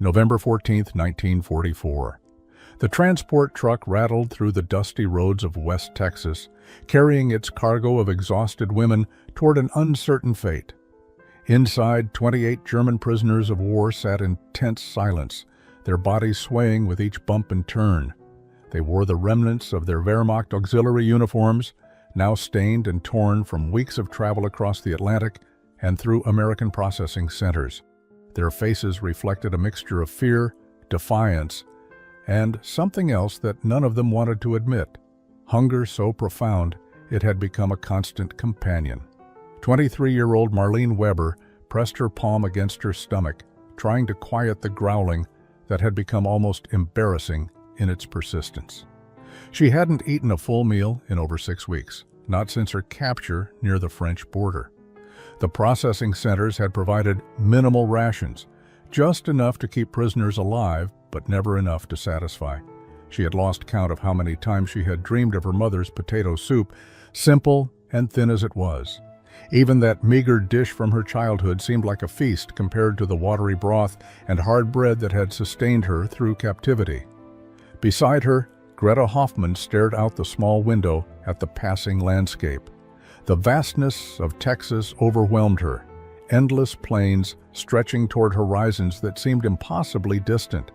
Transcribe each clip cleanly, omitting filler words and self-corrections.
November 14, 1944. The transport truck rattled through the dusty roads of West Texas, carrying its cargo of exhausted women toward an uncertain fate. Inside, 28 German prisoners of war sat in tense silence, their bodies swaying with each bump and turn. They wore the remnants of their Wehrmacht auxiliary uniforms, now stained and torn from weeks of travel across the Atlantic and through American processing centers. Their faces reflected a mixture of fear, defiance, and something else that none of them wanted to admit: hunger so profound it had become a constant companion. 23-year-old Marlene Weber pressed her palm against her stomach, trying to quiet the growling that had become almost embarrassing in its persistence. She hadn't eaten a full meal in over 6 weeks, not since her capture near the French border. The processing centers had provided minimal rations, just enough to keep prisoners alive, but never enough to satisfy. She had lost count of how many times she had dreamed of her mother's potato soup, simple and thin as it was. Even that meager dish from her childhood seemed like a feast compared to the watery broth and hard bread that had sustained her through captivity. Beside her, Greta Hoffman stared out the small window at the passing landscape. The vastness of Texas overwhelmed her, endless plains stretching toward horizons that seemed impossibly distant.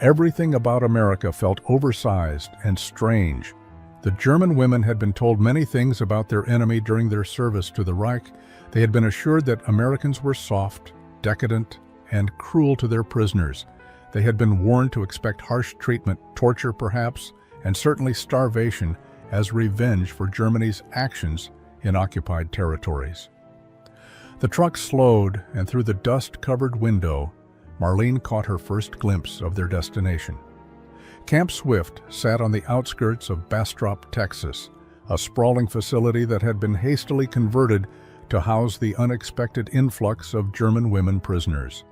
Everything about America felt oversized and strange. The German women had been told many things about their enemy during their service to the Reich. They had been assured that Americans were soft, decadent, and cruel to their prisoners. They had been warned to expect harsh treatment, torture perhaps, and certainly starvation as revenge for Germany's actions in occupied territories. The truck slowed, and through the dust-covered window, Marlene caught her first glimpse of their destination. Camp Swift sat on the outskirts of Bastrop, Texas, a sprawling facility that had been hastily converted to house the unexpected influx of German women prisoners.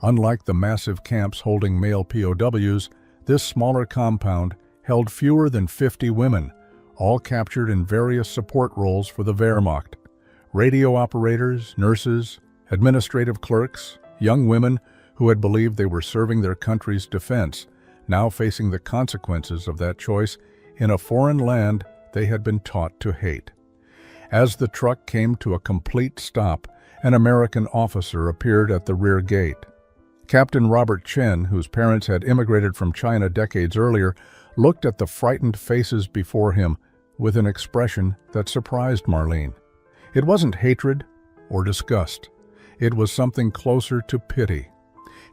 Unlike the massive camps holding male POWs, this smaller compound held fewer than 50 women, all captured in various support roles for the Wehrmacht: radio operators, nurses, administrative clerks, young women who had believed they were serving their country's defense, now facing the consequences of that choice in a foreign land they had been taught to hate. As the truck came to a complete stop, an American officer appeared at the rear gate. Captain Robert Chen, whose parents had immigrated from China decades earlier, looked at the frightened faces before him with an expression that surprised Marlene. It wasn't hatred or disgust. It was something closer to pity.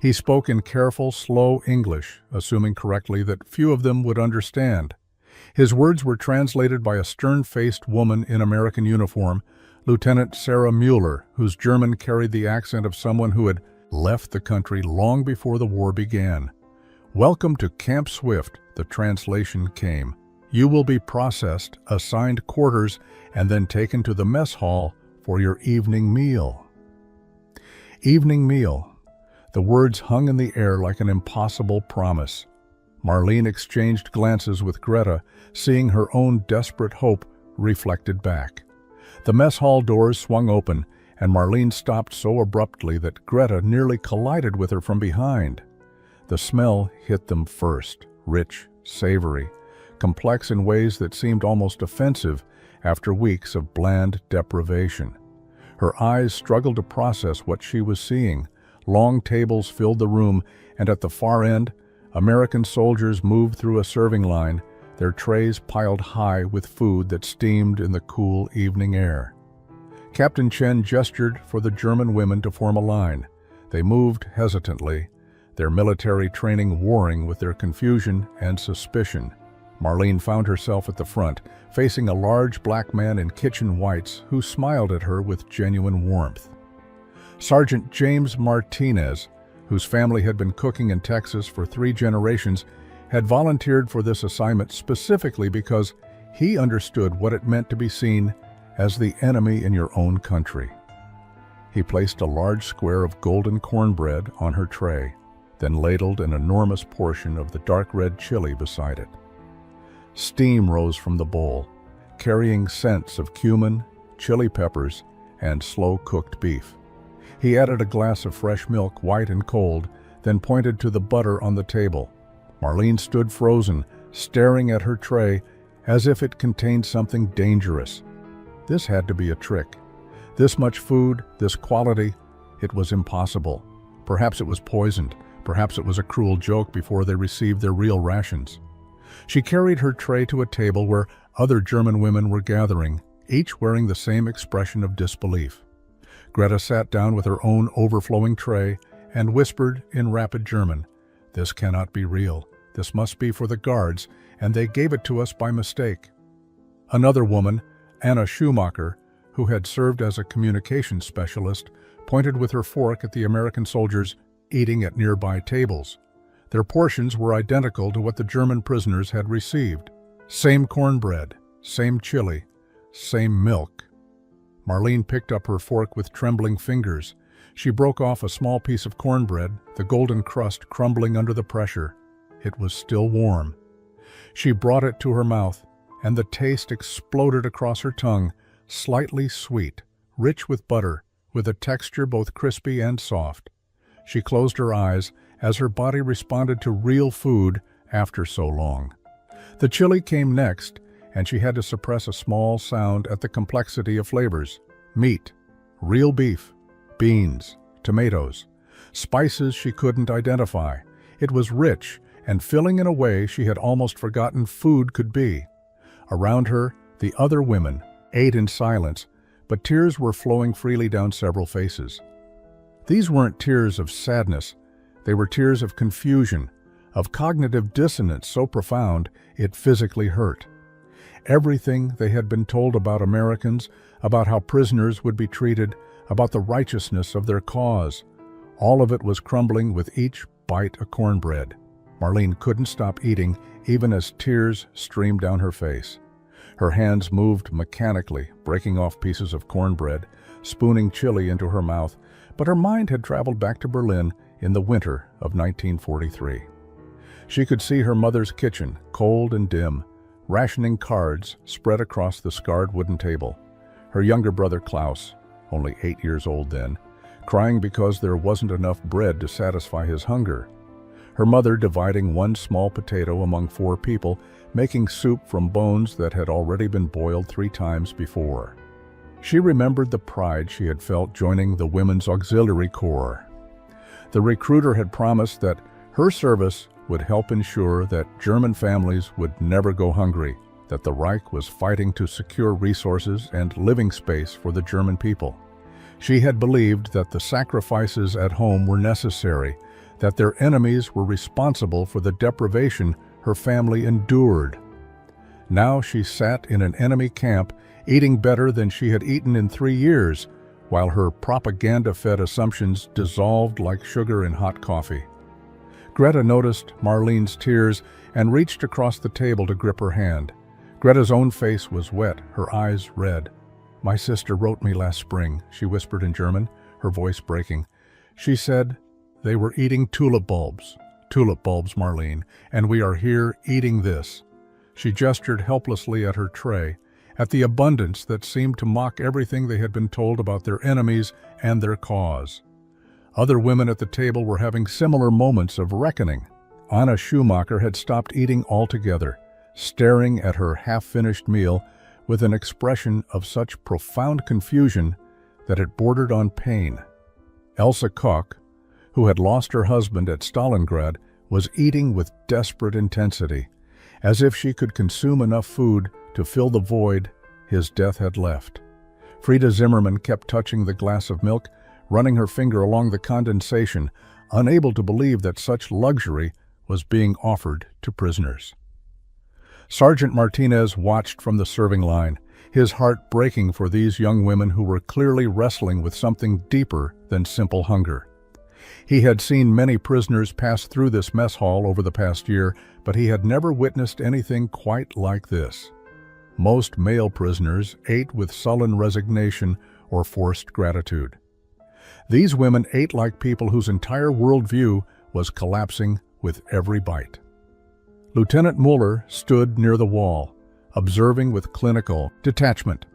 He spoke in careful, slow English, assuming correctly that few of them would understand. His words were translated by a stern-faced woman in American uniform, Lieutenant Sarah Mueller, whose German carried the accent of someone who had left the country long before the war began. "Welcome to Camp Swift," the translation came. "You will be processed, assigned quarters, and then taken to the mess hall for your evening meal." Evening meal. The words hung in the air like an impossible promise. Marlene exchanged glances with Greta, seeing her own desperate hope reflected back. The mess hall doors swung open, and Marlene stopped so abruptly that Greta nearly collided with her from behind. The smell hit them first, rich, savory, complex in ways that seemed almost offensive after weeks of bland deprivation. Her eyes struggled to process what she was seeing. Long tables filled the room, and at the far end, American soldiers moved through a serving line, their trays piled high with food that steamed in the cool evening air. Captain Chen gestured for the German women to form a line. They moved hesitantly, their military training warring with their confusion and suspicion. Marlene found herself at the front, facing a large black man in kitchen whites who smiled at her with genuine warmth. Sergeant James Martinez, whose family had been cooking in Texas for 3 generations, had volunteered for this assignment specifically because he understood what it meant to be seen as the enemy in your own country. He placed a large square of golden cornbread on her tray, then ladled an enormous portion of the dark red chili beside it. Steam rose from the bowl, carrying scents of cumin, chili peppers, and slow-cooked beef. He added a glass of fresh milk, white and cold, then pointed to the butter on the table. Marlene stood frozen, staring at her tray as if it contained something dangerous. This had to be a trick. This much food, this quality, it was impossible. Perhaps it was poisoned. Perhaps it was a cruel joke before they received their real rations. She carried her tray to a table where other German women were gathering, each wearing the same expression of disbelief. Greta sat down with her own overflowing tray and whispered in rapid German, "This cannot be real. This must be for the guards, and they gave it to us by mistake." Another woman, Anna Schumacher, who had served as a communications specialist, pointed with her fork at the American soldiers eating at nearby tables. Their portions were identical to what the German prisoners had received. Same cornbread, same chili, same milk. Marlene picked up her fork with trembling fingers. She broke off a small piece of cornbread, the golden crust crumbling under the pressure. It was still warm. She brought it to her mouth, and the taste exploded across her tongue, slightly sweet, rich with butter, with a texture both crispy and soft. She closed her eyes as her body responded to real food after so long. The chili came next, and she had to suppress a small sound at the complexity of flavors. Meat, real beef, beans, tomatoes, spices she couldn't identify. It was rich and filling in a way she had almost forgotten food could be. Around her, the other women ate in silence, but tears were flowing freely down several faces. These weren't tears of sadness. They were tears of confusion, of cognitive dissonance so profound it physically hurt. Everything they had been told about Americans, about how prisoners would be treated, about the righteousness of their cause, all of it was crumbling with each bite of cornbread. Marlene couldn't stop eating, even as tears streamed down her face. Her hands moved mechanically, breaking off pieces of cornbread, spooning chili into her mouth, but her mind had traveled back to Berlin in the winter of 1943. She could see her mother's kitchen, cold and dim, rationing cards spread across the scarred wooden table. Her younger brother Klaus, only 8 years old then, crying because there wasn't enough bread to satisfy his hunger. Her mother dividing one small potato among 4 people, making soup from bones that had already been boiled 3 times before. She remembered the pride she had felt joining the Women's Auxiliary Corps. The recruiter had promised that her service would help ensure that German families would never go hungry, that the Reich was fighting to secure resources and living space for the German people. She had believed that the sacrifices at home were necessary, that their enemies were responsible for the deprivation her family endured. Now she sat in an enemy camp, eating better than she had eaten in 3 years, while her propaganda-fed assumptions dissolved like sugar in hot coffee. Greta noticed Marlene's tears and reached across the table to grip her hand. Greta's own face was wet, her eyes red. "My sister wrote me last spring," she whispered in German, her voice breaking. "She said they were eating tulip bulbs, Marlene, and we are here eating this." She gestured helplessly at her tray, at the abundance that seemed to mock everything they had been told about their enemies and their cause. Other women at the table were having similar moments of reckoning. Anna Schumacher had stopped eating altogether, staring at her half-finished meal with an expression of such profound confusion that it bordered on pain. Elsa Koch, who had lost her husband at Stalingrad, was eating with desperate intensity, as if she could consume enough food to fill the void his death had left. Frieda Zimmermann kept touching the glass of milk, running her finger along the condensation, unable to believe that such luxury was being offered to prisoners. Sergeant Martinez watched from the serving line, his heart breaking for these young women who were clearly wrestling with something deeper than simple hunger. He had seen many prisoners pass through this mess hall over the past year, but he had never witnessed anything quite like this. Most male prisoners ate with sullen resignation or forced gratitude. These women ate like people whose entire worldview was collapsing with every bite. Lieutenant Muller stood near the wall, observing with clinical detachment.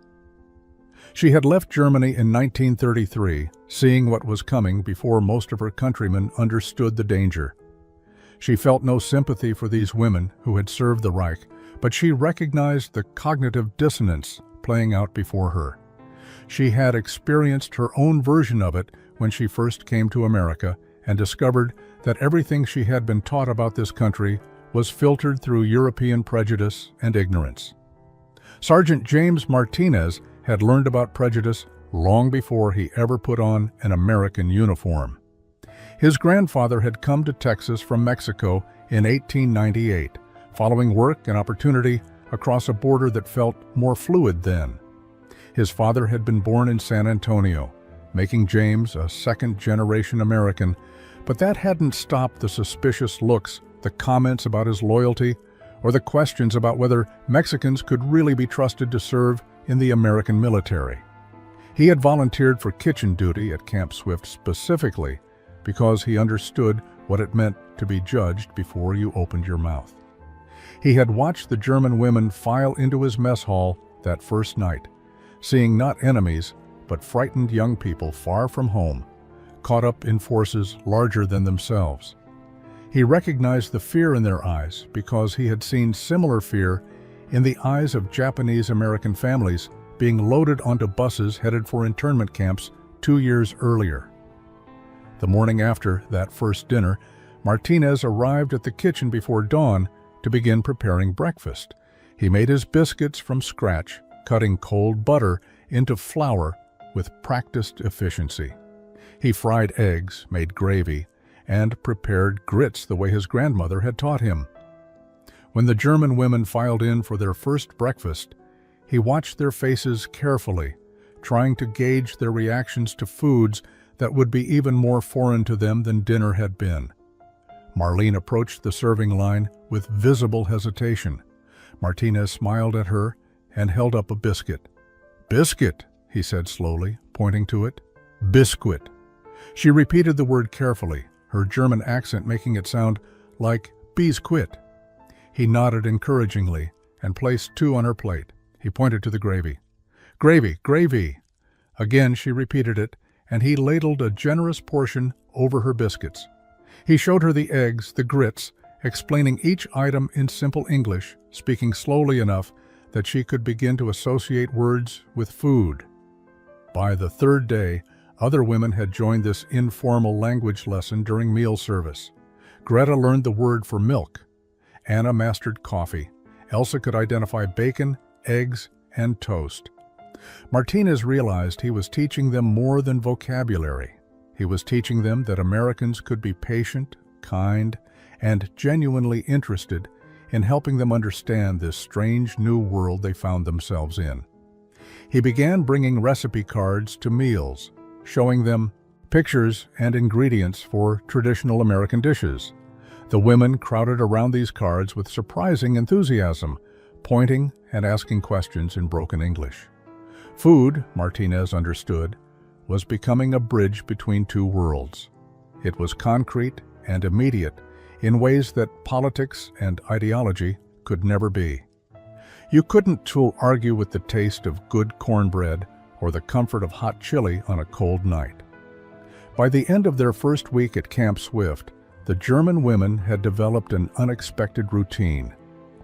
She had left Germany in 1933, seeing what was coming before most of her countrymen understood the danger. She felt no sympathy for these women who had served the Reich, but she recognized the cognitive dissonance playing out before her. She had experienced her own version of it when she first came to America and discovered that everything she had been taught about this country was filtered through European prejudice and ignorance. Sergeant James Martinez had learned about prejudice long before he ever put on an American uniform. His grandfather had come to Texas from Mexico in 1898, following work and opportunity across a border that felt more fluid then. His father had been born in San Antonio, making James a second-generation American, but that hadn't stopped the suspicious looks, the comments about his loyalty, or the questions about whether Mexicans could really be trusted to serve in the American military. He had volunteered for kitchen duty at Camp Swift specifically because he understood what it meant to be judged before you opened your mouth. He had watched the German women file into his mess hall that first night, seeing not enemies, but frightened young people far from home, caught up in forces larger than themselves. He recognized the fear in their eyes because he had seen similar fear in the eyes of Japanese-American families being loaded onto buses headed for internment camps 2 years earlier. The morning after that first dinner, Martinez arrived at the kitchen before dawn to begin preparing breakfast. He made his biscuits from scratch, cutting cold butter into flour with practiced efficiency. He fried eggs, made gravy, and prepared grits the way his grandmother had taught him. When the German women filed in for their first breakfast, he watched their faces carefully, trying to gauge their reactions to foods that would be even more foreign to them than dinner had been. Marlene approached the serving line with visible hesitation. Martinez smiled at her and held up a biscuit. "Biscuit," he said slowly, pointing to it. "Biscuit." She repeated the word carefully, her German accent making it sound like Biscuit. He nodded encouragingly and placed 2 on her plate. He pointed to the gravy. "Gravy, gravy." Again she repeated it, and he ladled a generous portion over her biscuits. He showed her the eggs, the grits, explaining each item in simple English, speaking slowly enough that she could begin to associate words with food. By the 3rd day, other women had joined this informal language lesson during meal service. Greta learned the word for milk. Anna mastered coffee. Elsa could identify bacon, eggs, and toast. Martinez realized he was teaching them more than vocabulary. He was teaching them that Americans could be patient, kind, and genuinely interested in helping them understand this strange new world they found themselves in. He began bringing recipe cards to meals, showing them pictures and ingredients for traditional American dishes. The women crowded around these cards with surprising enthusiasm, pointing and asking questions in broken English. Food, Martinez understood, was becoming a bridge between 2 worlds. It was concrete and immediate in ways that politics and ideology could never be. You couldn't argue with the taste of good cornbread or the comfort of hot chili on a cold night. By the end of their first week at Camp Swift, the German women had developed an unexpected routine.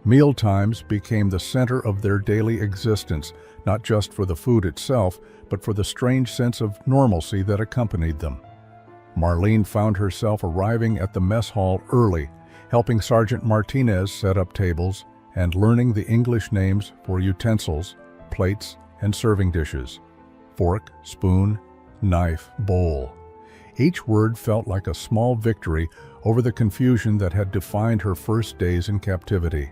Meal times became the center of their daily existence, not just for the food itself, but for the strange sense of normalcy that accompanied them. Marlene found herself arriving at the mess hall early, helping Sergeant Martinez set up tables and learning the English names for utensils, plates, and serving dishes. Fork, spoon, knife, bowl. Each word felt like a small victory over the confusion that had defined her first days in captivity.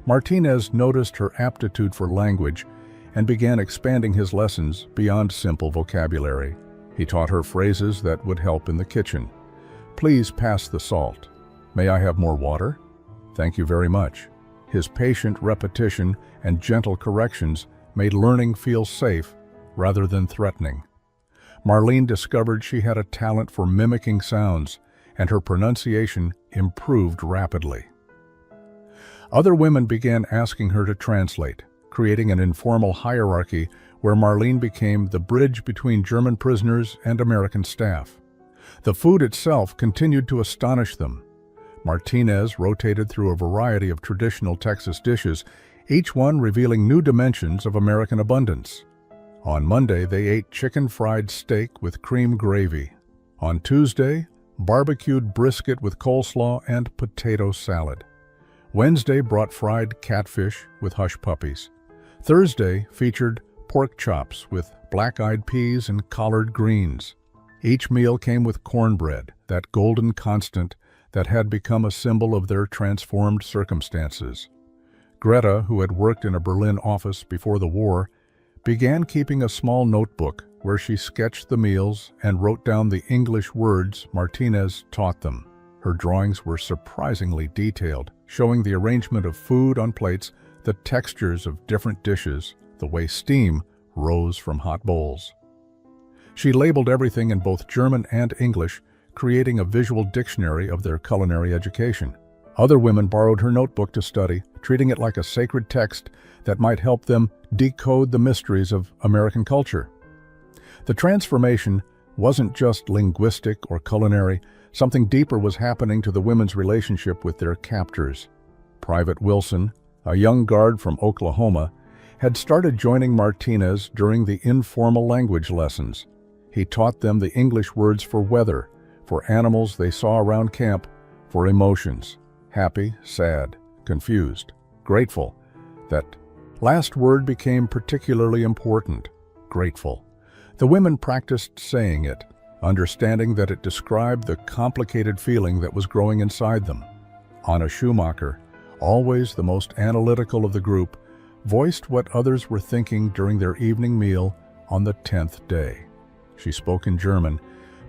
Martinez noticed her aptitude for language and began expanding his lessons beyond simple vocabulary. He taught her phrases that would help in the kitchen. "Please pass the salt." "May I have more water?" "Thank you very much." His patient repetition and gentle corrections made learning feel safe rather than threatening. Marlene discovered she had a talent for mimicking sounds, and her pronunciation improved rapidly. Other women began asking her to translate, creating an informal hierarchy where Marlene became the bridge between German prisoners and American staff. The food itself continued to astonish them. Martinez rotated through a variety of traditional Texas dishes, each one revealing new dimensions of American abundance. On Monday, they ate chicken fried steak with cream gravy. On Tuesday, barbecued brisket with coleslaw and potato salad. Wednesday brought fried catfish with hush puppies. Thursday featured pork chops with black-eyed peas and collard greens. Each meal came with cornbread, that golden constant that had become a symbol of their transformed circumstances. Greta, who had worked in a Berlin office before the war, began keeping a small notebook where she sketched the meals and wrote down the English words Martinez taught them. Her drawings were surprisingly detailed, showing the arrangement of food on plates, the textures of different dishes, the way steam rose from hot bowls. She labeled everything in both German and English, creating a visual dictionary of their culinary education. Other women borrowed her notebook to study, treating it like a sacred text that might help them decode the mysteries of American culture. The transformation wasn't just linguistic or culinary. Something deeper was happening to the women's relationship with their captors. Private Wilson, a young guard from Oklahoma, had started joining Martinez during the informal language lessons. He taught them the English words for weather, for animals they saw around camp, for emotions: happy, sad, confused, grateful. That last word became particularly important: grateful. The women practiced saying it, understanding that it described the complicated feeling that was growing inside them. Anna Schumacher, always the most analytical of the group, voiced what others were thinking during their evening meal on the 10th day. She spoke in German,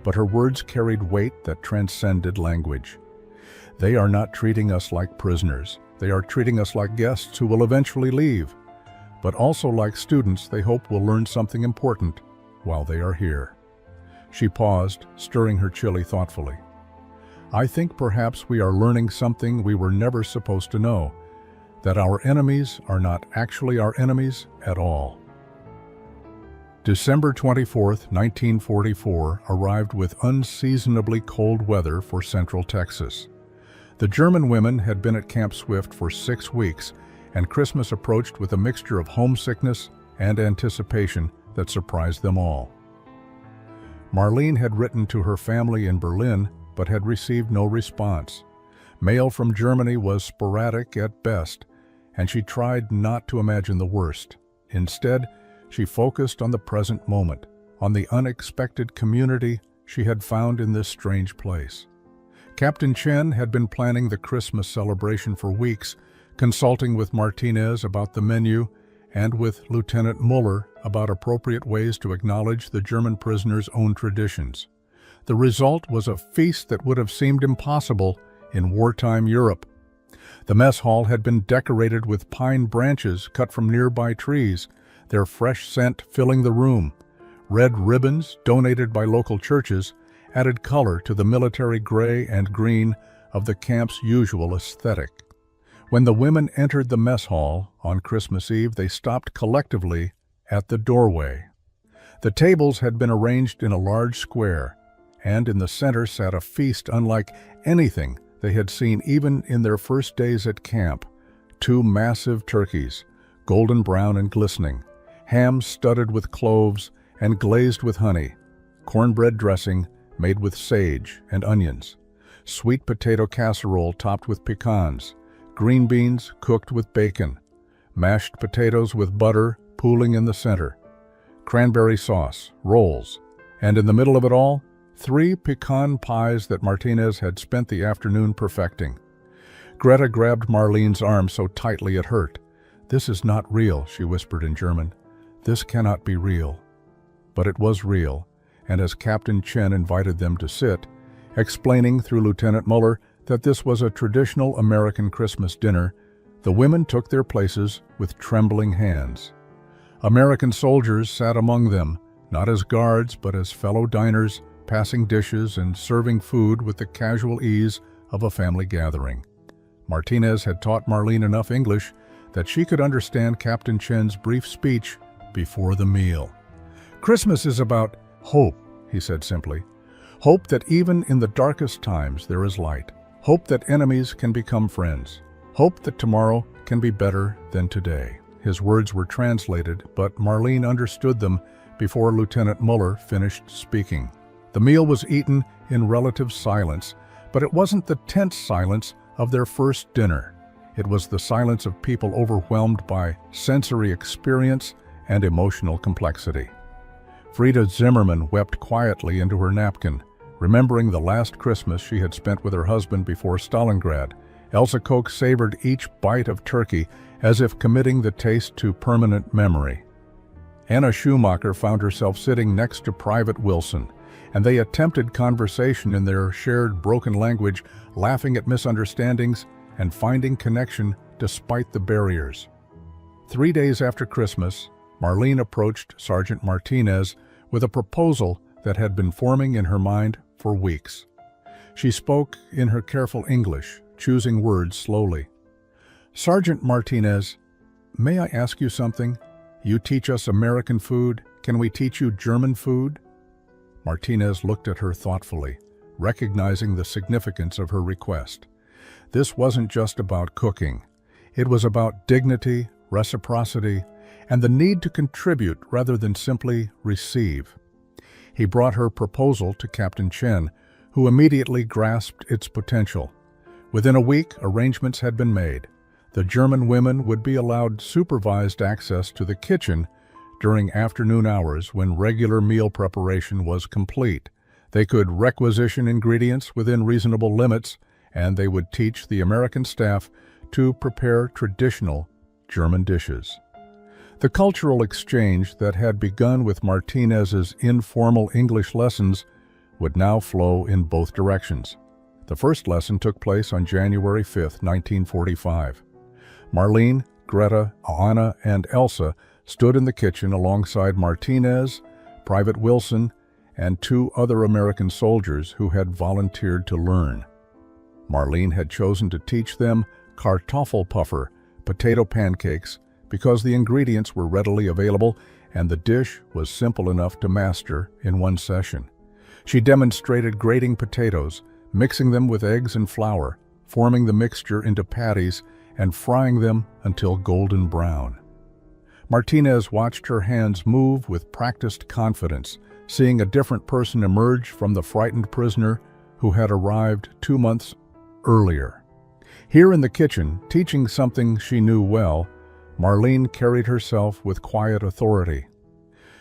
but her words carried weight that transcended language. They are not treating us like prisoners. They are treating us like guests who will eventually leave, but also like students they hope will learn something important while they are here. She paused, stirring her chili thoughtfully. I think perhaps we are learning something we were never supposed to know, that our enemies are not actually our enemies at all. December 24, 1944, arrived with unseasonably cold weather for Central Texas. The German women had been at Camp Swift for 6 weeks, and Christmas approached with a mixture of homesickness and anticipation that surprised them all. Marlene had written to her family in Berlin, but had received no response. Mail from Germany was sporadic at best, and she tried not to imagine the worst. Instead, she focused on the present moment, on the unexpected community she had found in this strange place. Captain Chen had been planning the Christmas celebration for weeks, consulting with Martinez about the menu and with Lieutenant Muller about appropriate ways to acknowledge the German prisoners' own traditions. The result was a feast that would have seemed impossible in wartime Europe. The mess hall had been decorated with pine branches cut from nearby trees, their fresh scent filling the room. Red ribbons, donated by local churches, added color to the military gray and green of the camp's usual aesthetic. When the women entered the mess hall on Christmas Eve, they stopped collectively at the doorway. The tables had been arranged in a large square, and in the center sat a feast unlike anything they had seen even in their first days at camp. 2 massive turkeys, golden brown and glistening, ham studded with cloves and glazed with honey, cornbread dressing made with sage and onions, sweet potato casserole topped with pecans, green beans cooked with bacon, mashed potatoes with butter pooling in the center, cranberry sauce, rolls, and in the middle of it all, 3 pecan pies that Martinez had spent the afternoon perfecting. Greta grabbed Marlene's arm so tightly it hurt. "This is not real," she whispered in German. "This cannot be real." But it was real, and as Captain Chen invited them to sit, explaining through Lieutenant Muller that this was a traditional American Christmas dinner, the women took their places with trembling hands. American soldiers sat among them, not as guards but as fellow diners, passing dishes and serving food with the casual ease of a family gathering. Martinez had taught Marlene enough English that she could understand Captain Chen's brief speech before the meal. "Christmas is about hope," he said simply. "Hope that even in the darkest times there is light. Hope that enemies can become friends. Hope that tomorrow can be better than today." His words were translated, but Marlene understood them before Lieutenant Muller finished speaking. The meal was eaten in relative silence, but it wasn't the tense silence of their first dinner. It was the silence of people overwhelmed by sensory experience and emotional complexity. Frida Zimmerman wept quietly into her napkin, remembering the last Christmas she had spent with her husband before Stalingrad. Elsa Koch savored each bite of turkey as if committing the taste to permanent memory. Anna Schumacher found herself sitting next to Private Wilson, and they attempted conversation in their shared broken language, laughing at misunderstandings and finding connection despite the barriers. 3 days after Christmas, Marlene approached Sergeant Martinez with a proposal that had been forming in her mind for weeks. She spoke in her careful English, choosing words slowly. "Sergeant Martinez, may I ask you something? You teach us American food. Can we teach you German food?" Martinez looked at her thoughtfully, recognizing the significance of her request. This wasn't just about cooking. It was about dignity, reciprocity, and the need to contribute rather than simply receive. He brought her proposal to Captain Chen, who immediately grasped its potential. Within a week, arrangements had been made. The German women would be allowed supervised access to the kitchen during afternoon hours when regular meal preparation was complete. They could requisition ingredients within reasonable limits, and they would teach the American staff to prepare traditional German dishes. The cultural exchange that had begun with Martinez's informal English lessons would now flow in both directions. The first lesson took place on January 5, 1945. Marlene, Greta, Anna, and Elsa stood in the kitchen alongside Martinez, Private Wilson, and 2 other American soldiers who had volunteered to learn. Marlene had chosen to teach them Kartoffelpuffer, potato pancakes, because the ingredients were readily available and the dish was simple enough to master in one session. She demonstrated grating potatoes, mixing them with eggs and flour, forming the mixture into patties, and frying them until golden brown. Martinez watched her hands move with practiced confidence, seeing a different person emerge from the frightened prisoner who had arrived 2 months earlier. Here in the kitchen, teaching something she knew well, Marlene carried herself with quiet authority.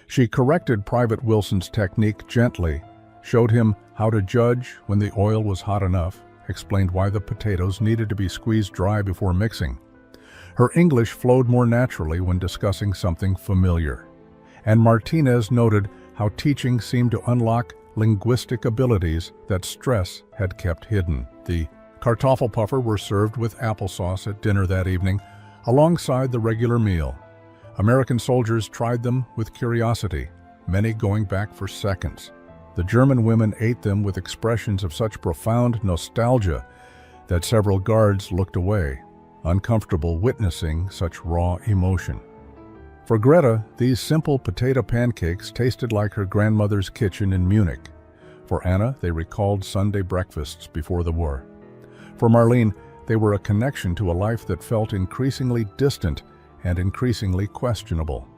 She corrected Private Wilson's technique gently, showed him how to judge when the oil was hot enough, explained why the potatoes needed to be squeezed dry before mixing. Her English flowed more naturally when discussing something familiar, and Martinez noted how teaching seemed to unlock linguistic abilities that stress had kept hidden. The Kartoffelpuffer were served with applesauce at dinner that evening, alongside the regular meal. American soldiers tried them with curiosity, many going back for seconds. The German women ate them with expressions of such profound nostalgia that several guards looked away, uncomfortable witnessing such raw emotion. For Greta, these simple potato pancakes tasted like her grandmother's kitchen in Munich. For Anna, they recalled Sunday breakfasts before the war. For Marlene, they were a connection to a life that felt increasingly distant and increasingly questionable.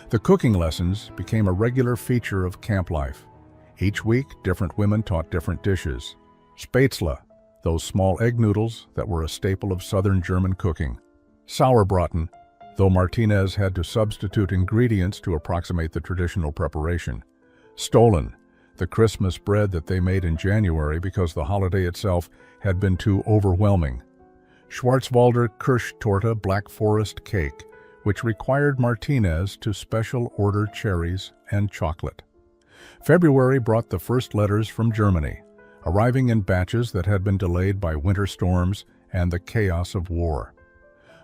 The cooking lessons became a regular feature of camp life. Each week, different women taught different dishes. Spätzle, those small egg noodles that were a staple of southern German cooking. Sauerbraten, though Martinez had to substitute ingredients to approximate the traditional preparation. Stollen, the Christmas bread that they made in January because the holiday itself had been too overwhelming. Schwarzwälder Kirschtorte Black Forest cake, which required Martinez to special order cherries and chocolate. February brought the first letters from Germany, arriving in batches that had been delayed by winter storms and the chaos of war.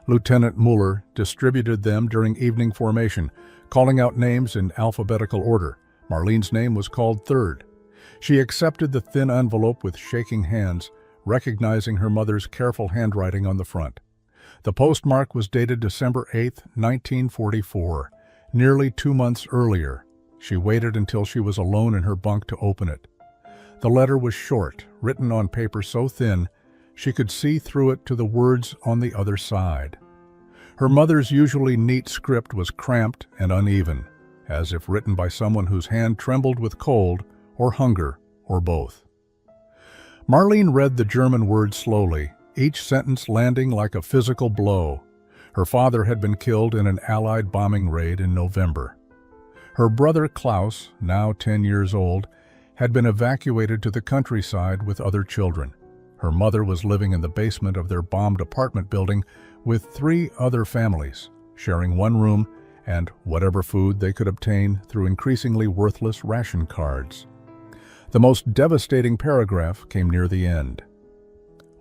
Lieutenant Muller distributed them during evening formation, calling out names in alphabetical order. Marlene's name was called third. She accepted the thin envelope with shaking hands, recognizing her mother's careful handwriting on the front. The postmark was dated December 8, 1944, Nearly 2 months earlier, she waited until she was alone in her bunk to open it. The letter was short, written on paper so thin she could see through it to the words on the other side. Her mother's usually neat script was cramped and uneven, as if written by someone whose hand trembled with cold or hunger or both. Marlene read the German words slowly, each sentence landing like a physical blow. Her father had been killed in an Allied bombing raid in November. Her brother Klaus, now 10 years old, had been evacuated to the countryside with other children. Her mother was living in the basement of their bombed apartment building with 3 other families, sharing one room and whatever food they could obtain through increasingly worthless ration cards. The most devastating paragraph came near the end.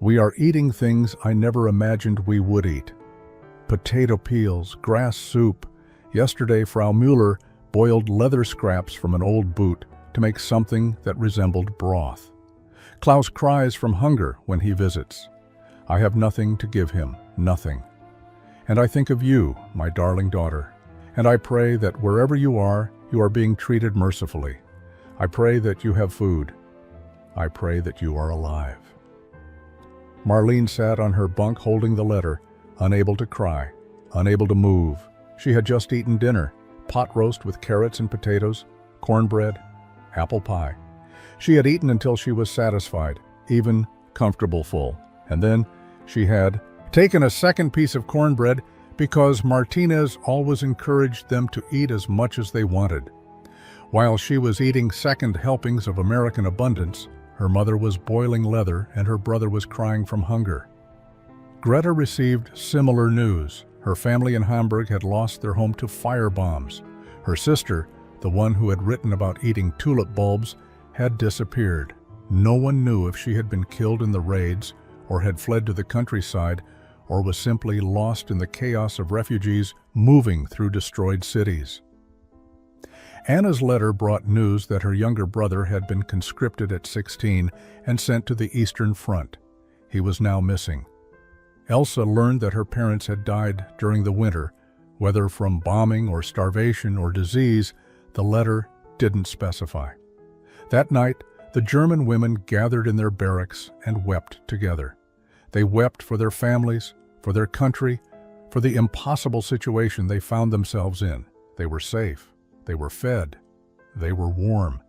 "We are eating things I never imagined we would eat. Potato peels, grass soup. Yesterday, Frau Müller boiled leather scraps from an old boot to make something that resembled broth. Klaus cries from hunger when he visits. I have nothing to give him, nothing. And I think of you, my darling daughter, and I pray that wherever you are being treated mercifully. I pray that you have food. I pray that you are alive." Marlene sat on her bunk holding the letter, unable to cry, unable to move. She had just eaten dinner, pot roast with carrots and potatoes, cornbread, apple pie. She had eaten until she was satisfied, even comfortable full. And then she had taken a second piece of cornbread because Martinez always encouraged them to eat as much as they wanted. While she was eating second helpings of American abundance, her mother was boiling leather and her brother was crying from hunger. Greta received similar news. Her family in Hamburg had lost their home to fire bombs. Her sister, the one who had written about eating tulip bulbs, had disappeared. No one knew if she had been killed in the raids or had fled to the countryside or was simply lost in the chaos of refugees moving through destroyed cities. Anna's letter brought news that her younger brother had been conscripted at 16 and sent to the Eastern Front. He was now missing. Elsa learned that her parents had died during the winter, whether from bombing or starvation or disease. The letter didn't specify. That night, the German women gathered in their barracks and wept together. They wept for their families, for their country, for the impossible situation they found themselves in. They were safe. They were fed. They were warm.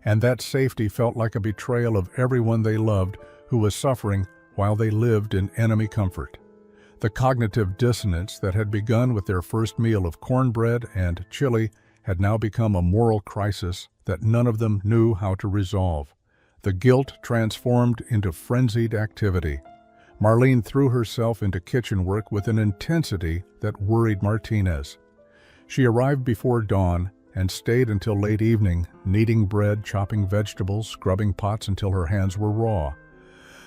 And that safety felt like a betrayal of everyone they loved who was suffering while they lived in enemy comfort. The cognitive dissonance that had begun with their first meal of cornbread and chili had now become a moral crisis that none of them knew how to resolve. The guilt transformed into frenzied activity. Marlene threw herself into kitchen work with an intensity that worried Martinez. She arrived before dawn and stayed until late evening, kneading bread, chopping vegetables, scrubbing pots until her hands were raw.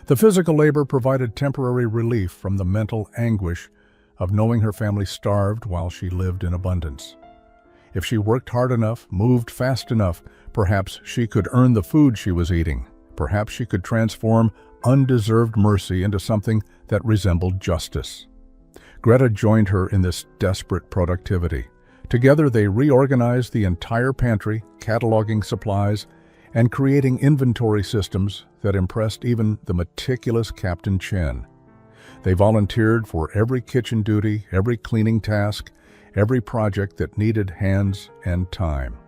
The physical labor provided temporary relief from the mental anguish of knowing her family starved while she lived in abundance. If she worked hard enough, moved fast enough, perhaps she could earn the food she was eating. Perhaps she could transform undeserved mercy into something that resembled justice. Greta joined her in this desperate productivity. Together they reorganized the entire pantry, cataloging supplies, and creating inventory systems that impressed even the meticulous Captain Chen. They volunteered for every kitchen duty, every cleaning task, every project that needed hands and time.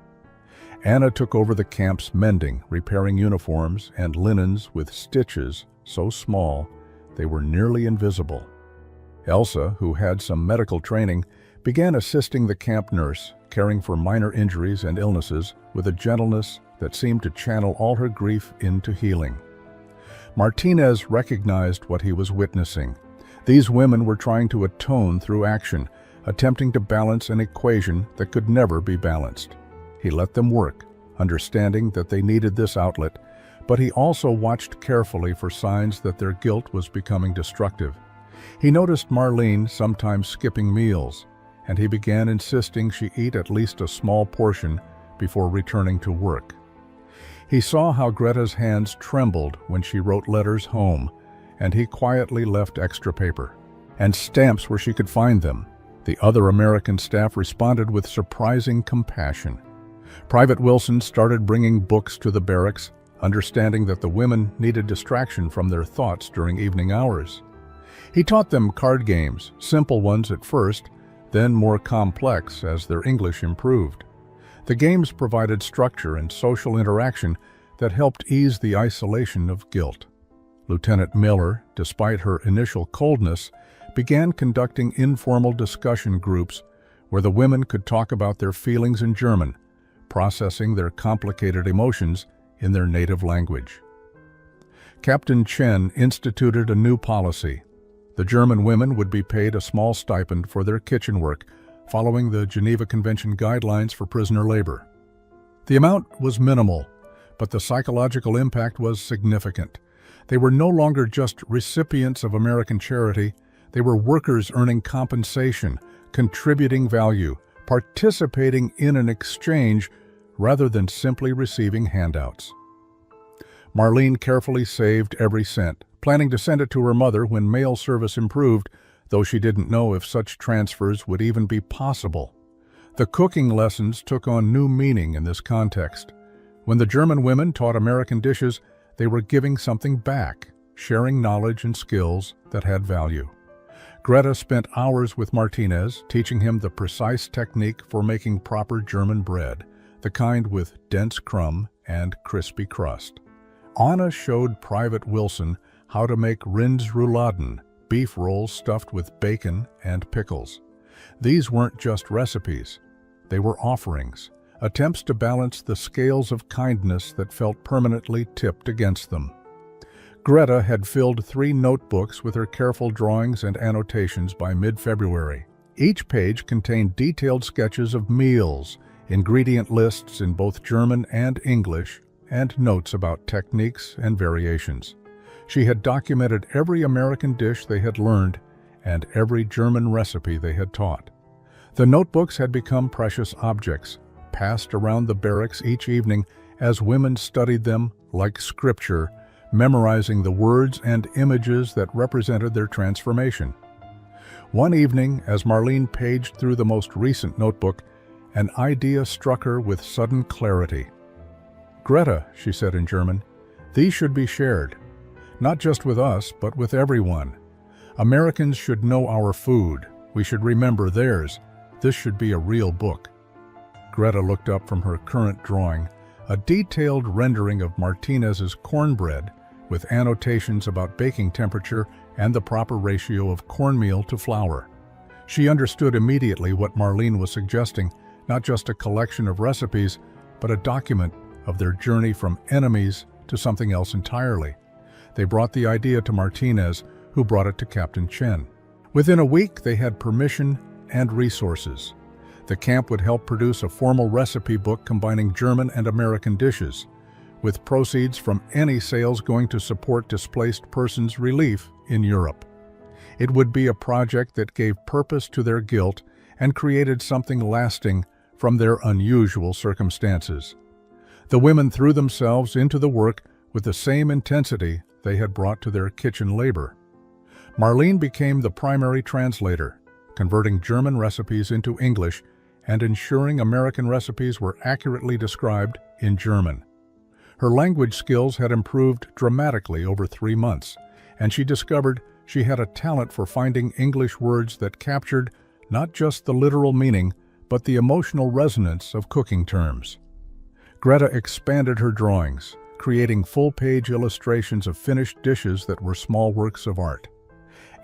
Anna took over the camp's mending, repairing uniforms and linens with stitches so small they were nearly invisible. Elsa, who had some medical training, began assisting the camp nurse, caring for minor injuries and illnesses with a gentleness that seemed to channel all her grief into healing. Martinez recognized what he was witnessing. These women were trying to atone through action, attempting to balance an equation that could never be balanced. He let them work, understanding that they needed this outlet, but he also watched carefully for signs that their guilt was becoming destructive. He noticed Marlene sometimes skipping meals, and he began insisting she eat at least a small portion before returning to work. He saw how Greta's hands trembled when she wrote letters home, and he quietly left extra paper and stamps where she could find them. The other American staff responded with surprising compassion. Private Wilson started bringing books to the barracks, understanding that the women needed distraction from their thoughts during evening hours. He taught them card games, simple ones at first, then more complex as their English improved. The games provided structure and social interaction that helped ease the isolation of guilt. Lieutenant Miller, despite her initial coldness, began conducting informal discussion groups where the women could talk about their feelings in German, processing their complicated emotions in their native language. Captain Chen instituted a new policy. The German women would be paid a small stipend for their kitchen work, following the Geneva Convention guidelines for prisoner labor. The amount was minimal, but the psychological impact was significant. They were no longer just recipients of American charity, they were workers earning compensation, contributing value, participating in an exchange rather than simply receiving handouts. Marlene carefully saved every cent, planning to send it to her mother when mail service improved, though she didn't know if such transfers would even be possible. The cooking lessons took on new meaning in this context. When the German women taught American dishes, they were giving something back, sharing knowledge and skills that had value. Greta spent hours with Martinez, teaching him the precise technique for making proper German bread, the kind with dense crumb and crispy crust. Anna showed Private Wilson how to make Rindsrouladen, beef rolls stuffed with bacon and pickles. These weren't just recipes. They were offerings, attempts to balance the scales of kindness that felt permanently tipped against them. Greta had filled 3 notebooks with her careful drawings and annotations by mid-February. Each page contained detailed sketches of meals, ingredient lists in both German and English, and notes about techniques and variations. She had documented every American dish they had learned and every German recipe they had taught. The notebooks had become precious objects, passed around the barracks each evening as women studied them like scripture, memorizing the words and images that represented their transformation. One evening, as Marlene paged through the most recent notebook, an idea struck her with sudden clarity. "Greta," she said in German, "these should be shared. Not just with us, but with everyone. Americans should know our food. We should remember theirs. This should be a real book." Greta looked up from her current drawing, a detailed rendering of Martinez's cornbread, with annotations about baking temperature and the proper ratio of cornmeal to flour. She understood immediately what Marlene was suggesting, not just a collection of recipes, but a document of their journey from enemies to something else entirely. They brought the idea to Martinez, who brought it to Captain Chen. Within a week, they had permission and resources. The camp would help produce a formal recipe book combining German and American dishes, with proceeds from any sales going to support displaced persons' relief in Europe. It would be a project that gave purpose to their guilt and created something lasting from their unusual circumstances. The women threw themselves into the work with the same intensity they had brought to their kitchen labor. Marlene became the primary translator, converting German recipes into English and ensuring American recipes were accurately described in German. Her language skills had improved dramatically over 3 months, and she discovered she had a talent for finding English words that captured not just the literal meaning, but the emotional resonance of cooking terms. Greta expanded her drawings, creating full-page illustrations of finished dishes that were small works of art.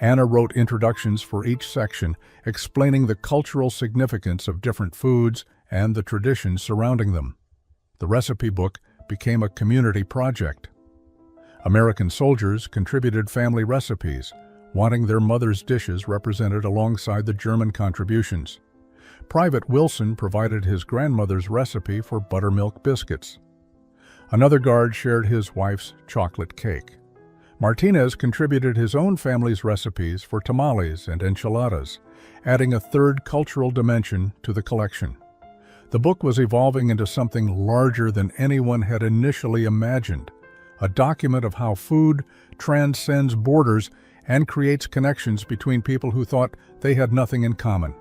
Anna wrote introductions for each section, explaining the cultural significance of different foods and the traditions surrounding them. The recipe book became a community project. American soldiers contributed family recipes, wanting their mother's dishes represented alongside the German contributions. Private Wilson provided his grandmother's recipe for buttermilk biscuits. Another guard shared his wife's chocolate cake. Martinez contributed his own family's recipes for tamales and enchiladas, adding a third cultural dimension to the collection. The book was evolving into something larger than anyone had initially imagined, a document of how food transcends borders and creates connections between people who thought they had nothing in common.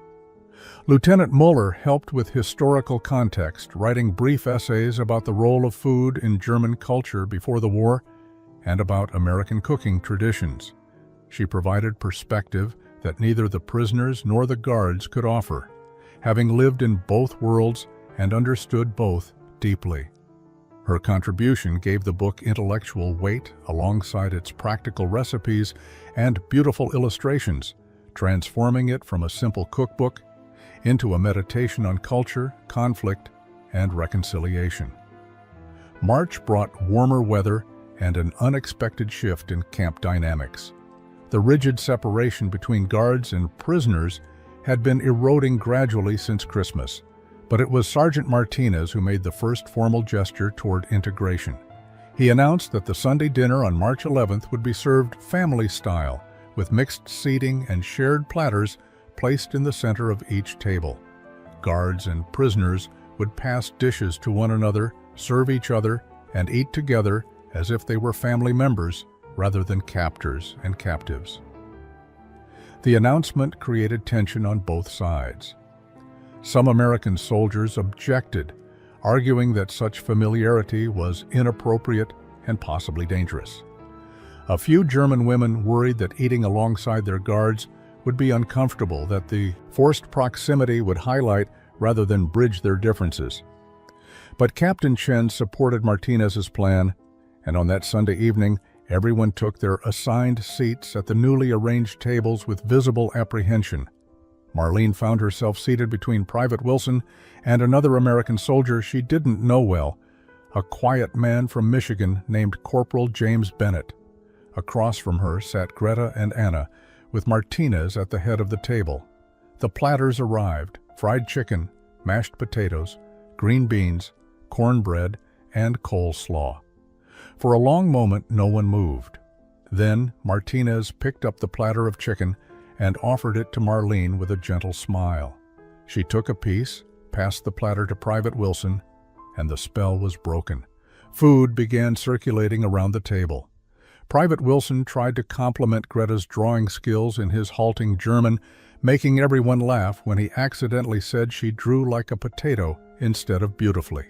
Lieutenant Muller helped with historical context, writing brief essays about the role of food in German culture before the war and about American cooking traditions. She provided perspective that neither the prisoners nor the guards could offer, having lived in both worlds and understood both deeply. Her contribution gave the book intellectual weight alongside its practical recipes and beautiful illustrations, transforming it from a simple cookbook into a meditation on culture, conflict, and reconciliation. March brought warmer weather and an unexpected shift in camp dynamics. The rigid separation between guards and prisoners had been eroding gradually since Christmas, but it was Sergeant Martinez who made the first formal gesture toward integration. He announced that the Sunday dinner on March 11th would be served family-style, with mixed seating and shared platters placed in the center of each table. Guards and prisoners would pass dishes to one another, serve each other, and eat together as if they were family members rather than captors and captives. The announcement created tension on both sides. Some American soldiers objected, arguing that such familiarity was inappropriate and possibly dangerous. A few German women worried that eating alongside their guards would be uncomfortable, that the forced proximity would highlight rather than bridge their differences. But Captain Chen supported Martinez's plan, and on that Sunday evening, everyone took their assigned seats at the newly arranged tables with visible apprehension. Marlene found herself seated between Private Wilson and another American soldier she didn't know well, a quiet man from Michigan named Corporal James Bennett. Across from her sat Greta and Anna, with Martinez at the head of the table. The platters arrived: fried chicken, mashed potatoes, green beans, cornbread, and coleslaw. For a long moment, no one moved. Then Martinez picked up the platter of chicken and offered it to Marlene with a gentle smile. She took a piece, passed the platter to Private Wilson, and the spell was broken. Food began circulating around the table. Private Wilson tried to compliment Greta's drawing skills in his halting German, making everyone laugh when he accidentally said she drew like a potato instead of beautifully.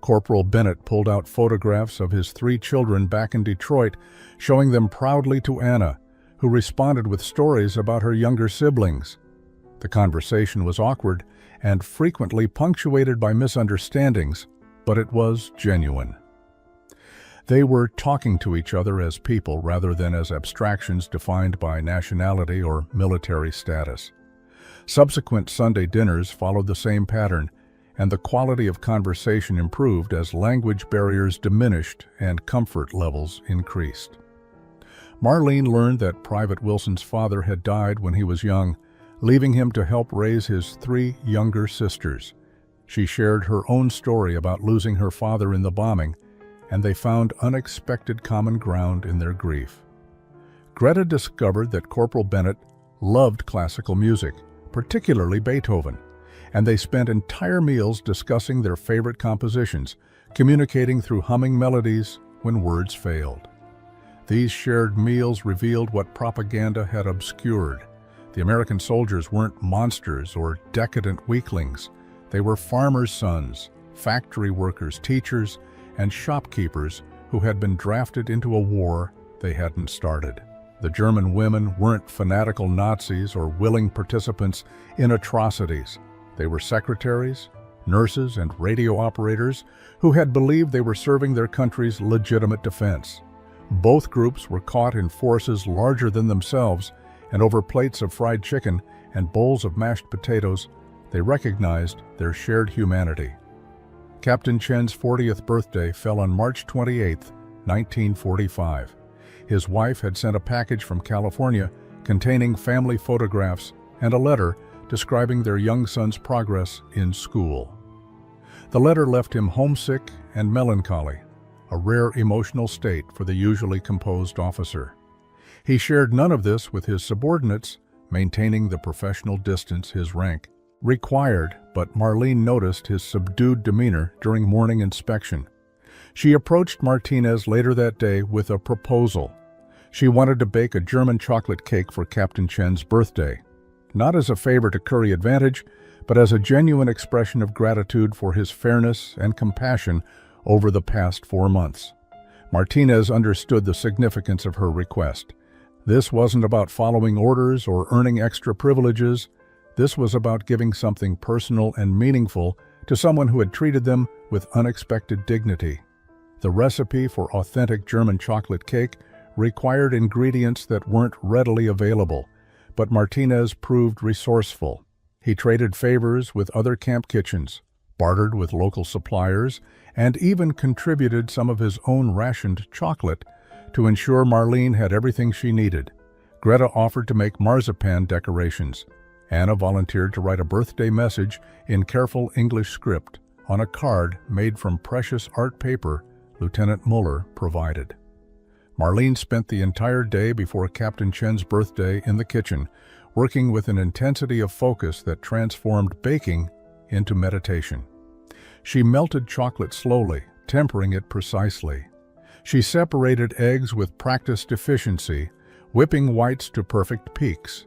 Corporal Bennett pulled out photographs of his 3 children back in Detroit, showing them proudly to Anna, who responded with stories about her younger siblings. The conversation was awkward and frequently punctuated by misunderstandings, but it was genuine. They were talking to each other as people rather than as abstractions defined by nationality or military status. Subsequent Sunday dinners followed the same pattern, and the quality of conversation improved as language barriers diminished and comfort levels increased. Marlene learned that Private Wilson's father had died when he was young, leaving him to help raise his 3 younger sisters. She shared her own story about losing her father in the bombing, and they found unexpected common ground in their grief. Greta discovered that Corporal Bennett loved classical music, particularly Beethoven, and they spent entire meals discussing their favorite compositions, communicating through humming melodies when words failed. These shared meals revealed what propaganda had obscured. The American soldiers weren't monsters or decadent weaklings. They were farmers' sons, factory workers, teachers, and shopkeepers who had been drafted into a war they hadn't started. The German women weren't fanatical Nazis or willing participants in atrocities. They were secretaries, nurses, and radio operators who had believed they were serving their country's legitimate defense. Both groups were caught in forces larger than themselves, and over plates of fried chicken and bowls of mashed potatoes, they recognized their shared humanity. Captain Chen's 40th birthday fell on March 28, 1945. His wife had sent a package from California containing family photographs and a letter describing their young son's progress in school. The letter left him homesick and melancholy, a rare emotional state for the usually composed officer. He shared none of this with his subordinates, maintaining the professional distance his rank required, but Marlene noticed his subdued demeanor during morning inspection. She approached Martinez later that day with a proposal. She wanted to bake a German chocolate cake for Captain Chen's birthday. not as a favor to curry advantage, but as a genuine expression of gratitude for his fairness and compassion over the past 4 months. Martinez understood the significance of her request. This wasn't about following orders or earning extra privileges. This was about giving something personal and meaningful to someone who had treated them with unexpected dignity. The recipe for authentic German chocolate cake required ingredients that weren't readily available, but Martinez proved resourceful. He traded favors with other camp kitchens, bartered with local suppliers, and even contributed some of his own rationed chocolate to ensure Marlene had everything she needed. Greta offered to make marzipan decorations. Anna volunteered to write a birthday message in careful English script on a card made from precious art paper Lieutenant Muller provided. Marlene spent the entire day before Captain Chen's birthday in the kitchen, working with an intensity of focus that transformed baking into meditation. She melted chocolate slowly, tempering it precisely. She separated eggs with practiced efficiency, whipping whites to perfect peaks.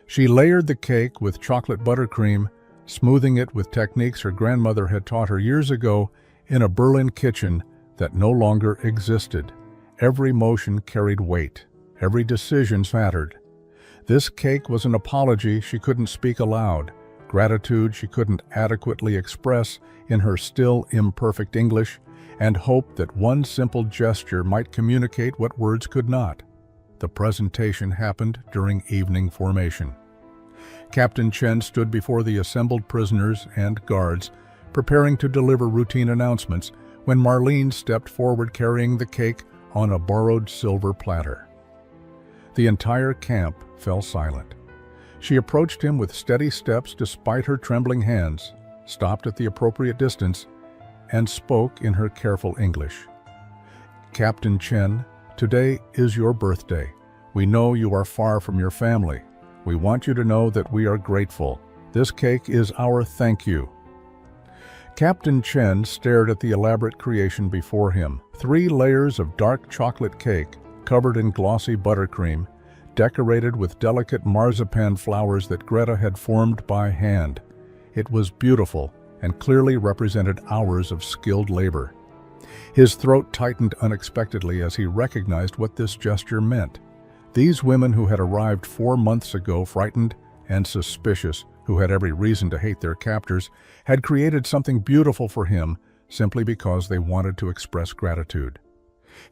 She layered the cake with chocolate buttercream, smoothing it with techniques her grandmother had taught her years ago in a Berlin kitchen that no longer existed. Every motion carried weight. Every decision mattered. This cake was an apology she couldn't speak aloud, gratitude she couldn't adequately express in her still imperfect English, and hope that one simple gesture might communicate what words could not. The presentation happened during evening formation. Captain Chen stood before the assembled prisoners and guards, preparing to deliver routine announcements, when Marlene stepped forward carrying the cake on a borrowed silver platter. The entire camp fell silent. She approached him with steady steps despite her trembling hands, stopped at the appropriate distance, and spoke in her careful English. "Captain Chen, today is your birthday. We know you are far from your family. We want you to know that we are grateful. This cake is our thank you." Captain Chen stared at the elaborate creation before him. 3 layers of dark chocolate cake, covered in glossy buttercream, decorated with delicate marzipan flowers that Greta had formed by hand. It was beautiful and clearly represented hours of skilled labor. His throat tightened unexpectedly as he recognized what this gesture meant. These women who had arrived 4 months ago, frightened and suspicious, who had every reason to hate their captors, had created something beautiful for him simply because they wanted to express gratitude.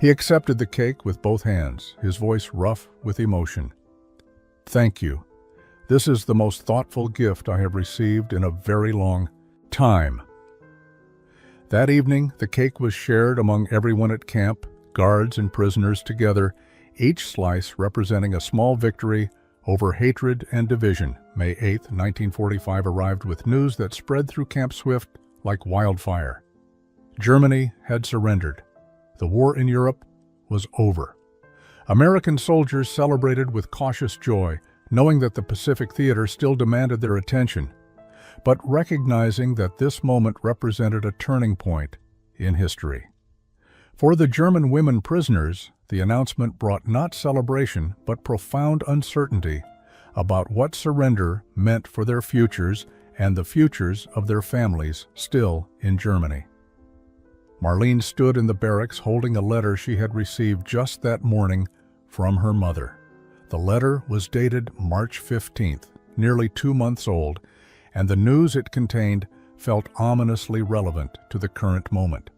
He accepted the cake with both hands, his voice rough with emotion. "Thank you. This is the most thoughtful gift I have received in a very long time." That evening, the cake was shared among everyone at camp, guards and prisoners together, each slice representing a small victory over hatred and division. May 8, 1945 arrived with news that spread through Camp Swift like wildfire. Germany had surrendered. The war in Europe was over. American soldiers celebrated with cautious joy, knowing that the Pacific Theater still demanded their attention, but recognizing that this moment represented a turning point in history. For the German women prisoners, the announcement brought not celebration but profound uncertainty about what surrender meant for their futures and the futures of their families still in Germany. Marlene stood in the barracks holding a letter she had received just that morning from her mother. The letter was dated March 15th, nearly 2 months old, and the news it contained felt ominously relevant to the current moment.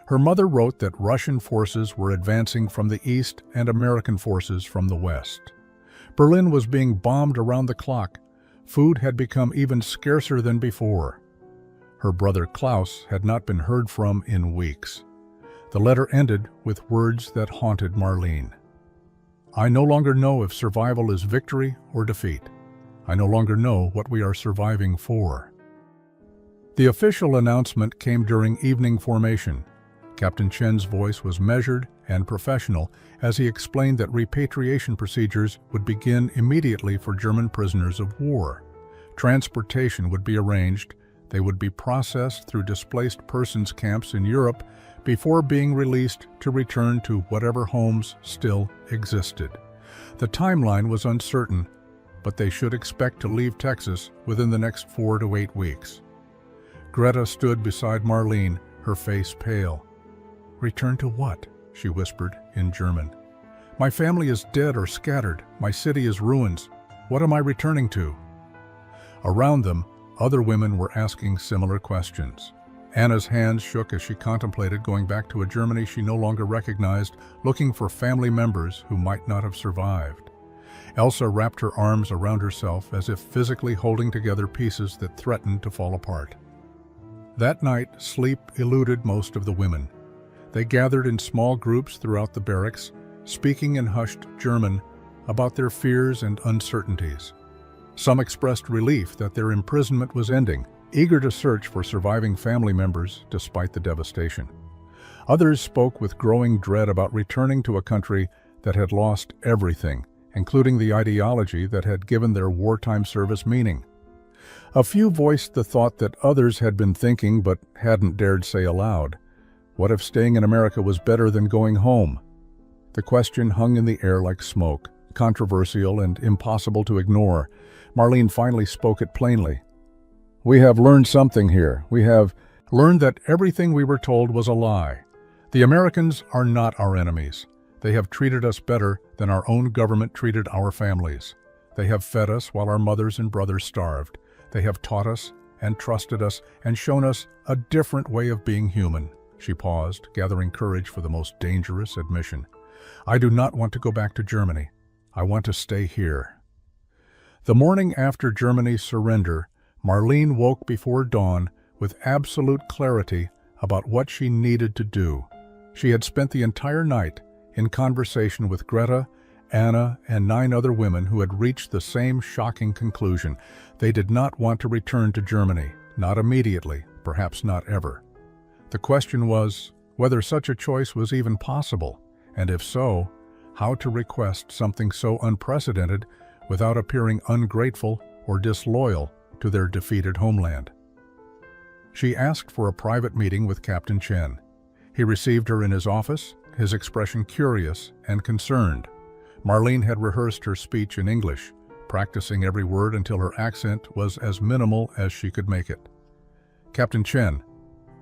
Her mother wrote that Russian forces were advancing from the east and American forces from the west. Berlin was being bombed around the clock. Food had become even scarcer than before. Her brother Klaus had not been heard from in weeks. The letter ended with words that haunted Marlene. "I no longer know if survival is victory or defeat. I no longer know what we are surviving for." The official announcement came during evening formation. Captain Chen's voice was measured and professional as he explained that repatriation procedures would begin immediately for German prisoners of war. Transportation would be arranged. They would be processed through displaced persons camps in Europe before being released to return to whatever homes still existed. The timeline was uncertain, but they should expect to leave Texas within the next 4 to 8 weeks. Greta stood beside Marlene, her face pale. "Return to what?" she whispered in German. "My family is dead or scattered. My city is ruins. What am I returning to?" Around them, other women were asking similar questions. Anna's hands shook as she contemplated going back to a Germany she no longer recognized, looking for family members who might not have survived. Elsa wrapped her arms around herself as if physically holding together pieces that threatened to fall apart. That night, sleep eluded most of the women. They gathered in small groups throughout the barracks, speaking in hushed German about their fears and uncertainties. Some expressed relief that their imprisonment was ending, eager to search for surviving family members despite the devastation. Others spoke with growing dread about returning to a country that had lost everything, including the ideology that had given their wartime service meaning. A few voiced the thought that others had been thinking but hadn't dared say aloud. What if staying in America was better than going home? The question hung in the air like smoke, controversial and impossible to ignore. Marlene finally spoke it plainly. "We have learned something here. We have learned that everything we were told was a lie. The Americans are not our enemies. They have treated us better than our own government treated our families. They have fed us while our mothers and brothers starved. They have taught us and trusted us and shown us a different way of being human." She paused, gathering courage for the most dangerous admission. "I do not want to go back to Germany. I want to stay here." The morning after Germany's surrender, Marlene woke before dawn with absolute clarity about what she needed to do. She had spent the entire night in conversation with Greta, Anna, and 9 other women who had reached the same shocking conclusion. They did not want to return to Germany, not immediately, perhaps not ever. The question was whether such a choice was even possible, and if so, how to request something so unprecedented without appearing ungrateful or disloyal to their defeated homeland. She asked for a private meeting with Captain Chen. He received her in his office, his expression curious and concerned. Marlene had rehearsed her speech in English, practicing every word until her accent was as minimal as she could make it. "Captain Chen,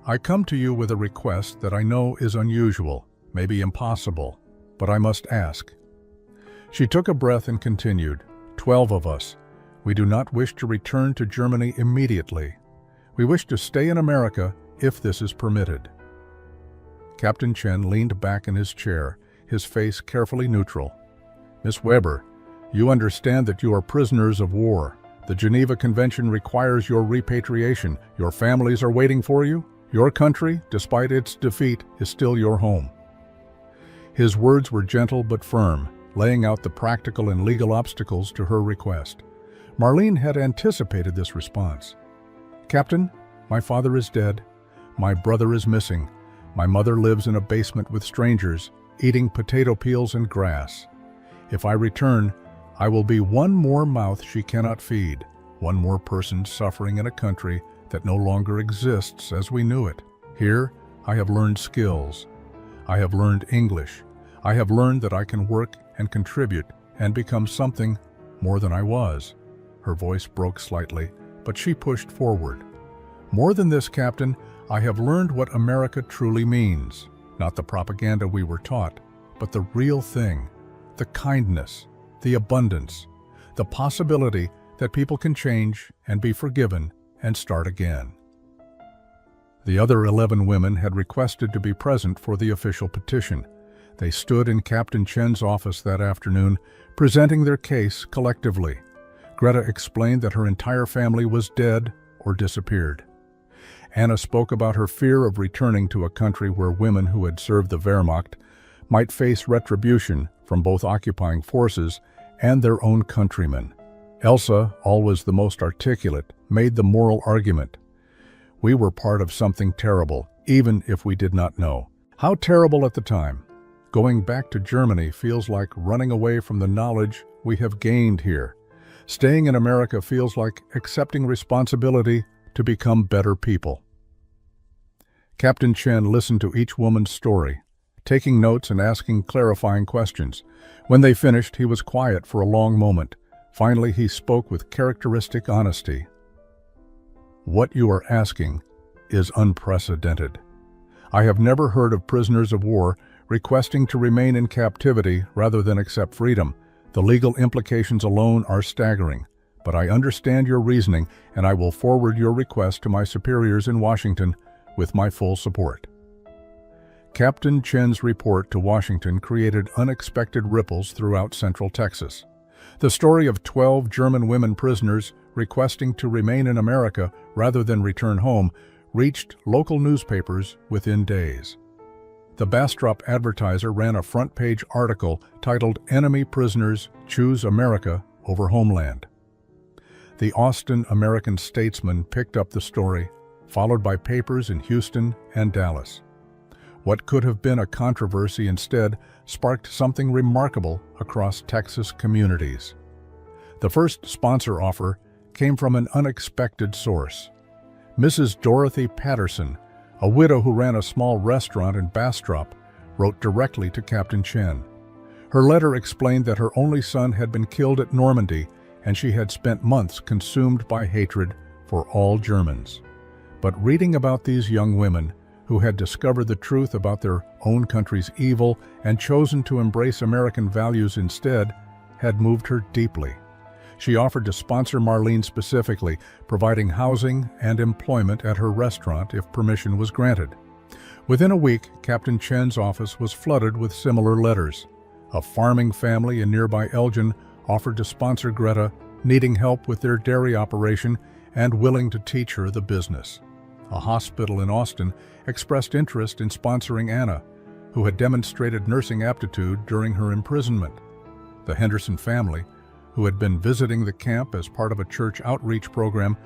I come to you with a request that I know is unusual, maybe impossible, but I must ask." She took a breath and continued, 12 of us. We do not wish to return to Germany immediately. We wish to stay in America if this is permitted." Captain Chen leaned back in his chair, his face carefully neutral. "Miss Weber, you understand that you are prisoners of war. The Geneva Convention requires your repatriation. Your families are waiting for you. Your country, despite its defeat, is still your home." His words were gentle but firm, laying out the practical and legal obstacles to her request. Marlene had anticipated this response. "Captain, my father is dead. My brother is missing. My mother lives in a basement with strangers, eating potato peels and grass. If I return, I will be one more mouth she cannot feed, one more person suffering in a country that no longer exists as we knew it. Here, I have learned skills. I have learned English. I have learned that I can work and contribute and become something more than I was." Her voice broke slightly, but she pushed forward. "More than this, Captain, I have learned what America truly means. Not the propaganda we were taught, but the real thing, the kindness, the abundance, the possibility that people can change and be forgiven and start again." The other 11 women had requested to be present for the official petition. They stood in Captain Chen's office that afternoon, presenting their case collectively. Greta explained that her entire family was dead or disappeared. Anna spoke about her fear of returning to a country where women who had served the Wehrmacht might face retribution from both occupying forces and their own countrymen. Elsa, always the most articulate, made the moral argument. "We were part of something terrible, even if we did not know. How terrible at the time. Going back to Germany feels like running away from the knowledge we have gained here. Staying in America feels like accepting responsibility to become better people." Captain Chen listened to each woman's story, taking notes and asking clarifying questions. When they finished, he was quiet for a long moment, Finally, he spoke with characteristic honesty. "What you are asking is unprecedented. I have never heard of prisoners of war requesting to remain in captivity rather than accept freedom. The legal implications alone are staggering, but I understand your reasoning and I will forward your request to my superiors in Washington with my full support." Captain Chen's report to Washington created unexpected ripples throughout Central Texas. The story of 12 German women prisoners requesting to remain in America rather than return home reached local newspapers within days. The Bastrop Advertiser ran a front-page article titled "Enemy Prisoners Choose America Over Homeland." The Austin American Statesman picked up the story, followed by papers in Houston and Dallas. What could have been a controversy instead sparked something remarkable across Texas communities. The first sponsor offer came from an unexpected source. Mrs. Dorothy Patterson, a widow who ran a small restaurant in Bastrop, wrote directly to Captain Chen. Her letter explained that her only son had been killed at Normandy and she had spent months consumed by hatred for all Germans. But reading about these young women, who had discovered the truth about their own country's evil and chosen to embrace American values instead, had moved her deeply. She offered to sponsor Marlene specifically, providing housing and employment at her restaurant if permission was granted. Within a week, Captain Chen's office was flooded with similar letters. A farming family in nearby Elgin offered to sponsor Greta, needing help with their dairy operation and willing to teach her the business. A hospital in Austin expressed interest in sponsoring Anna, who had demonstrated nursing aptitude during her imprisonment. The Henderson family, who had been visiting the camp as part of a church outreach program,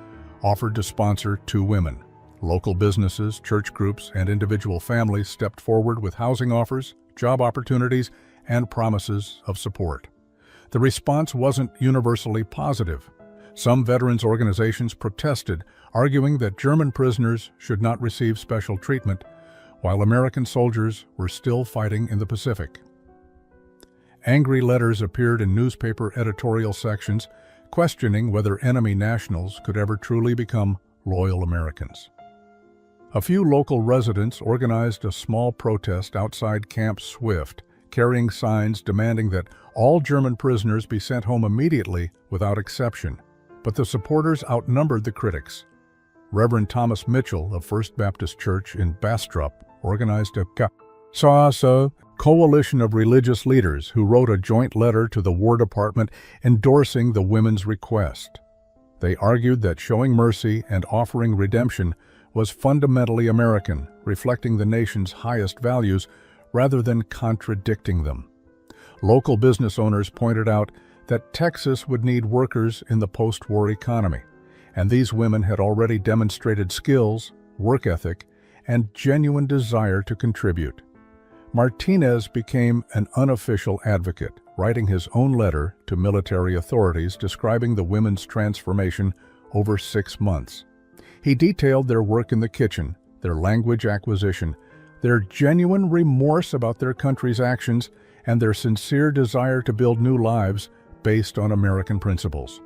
offered to sponsor 2 women. Local businesses, church groups, and individual families stepped forward with housing offers, job opportunities, and promises of support. The response wasn't universally positive. Some veterans organizations protested, arguing that German prisoners should not receive special treatment, while American soldiers were still fighting in the Pacific. Angry letters appeared in newspaper editorial sections, questioning whether enemy nationals could ever truly become loyal Americans. A few local residents organized a small protest outside Camp Swift, carrying signs demanding that all German prisoners be sent home immediately without exception. But the supporters outnumbered the critics. Reverend Thomas Mitchell of First Baptist Church in Bastrop organized a coalition of religious leaders who wrote a joint letter to the War Department endorsing the women's request. They argued that showing mercy and offering redemption was fundamentally American, reflecting the nation's highest values rather than contradicting them. Local business owners pointed out that Texas would need workers in the post-war economy, and these women had already demonstrated skills, work ethic, and genuine desire to contribute. Martinez became an unofficial advocate, writing his own letter to military authorities describing the women's transformation over 6 months. He detailed their work in the kitchen, their language acquisition, their genuine remorse about their country's actions, and their sincere desire to build new lives based on American principles.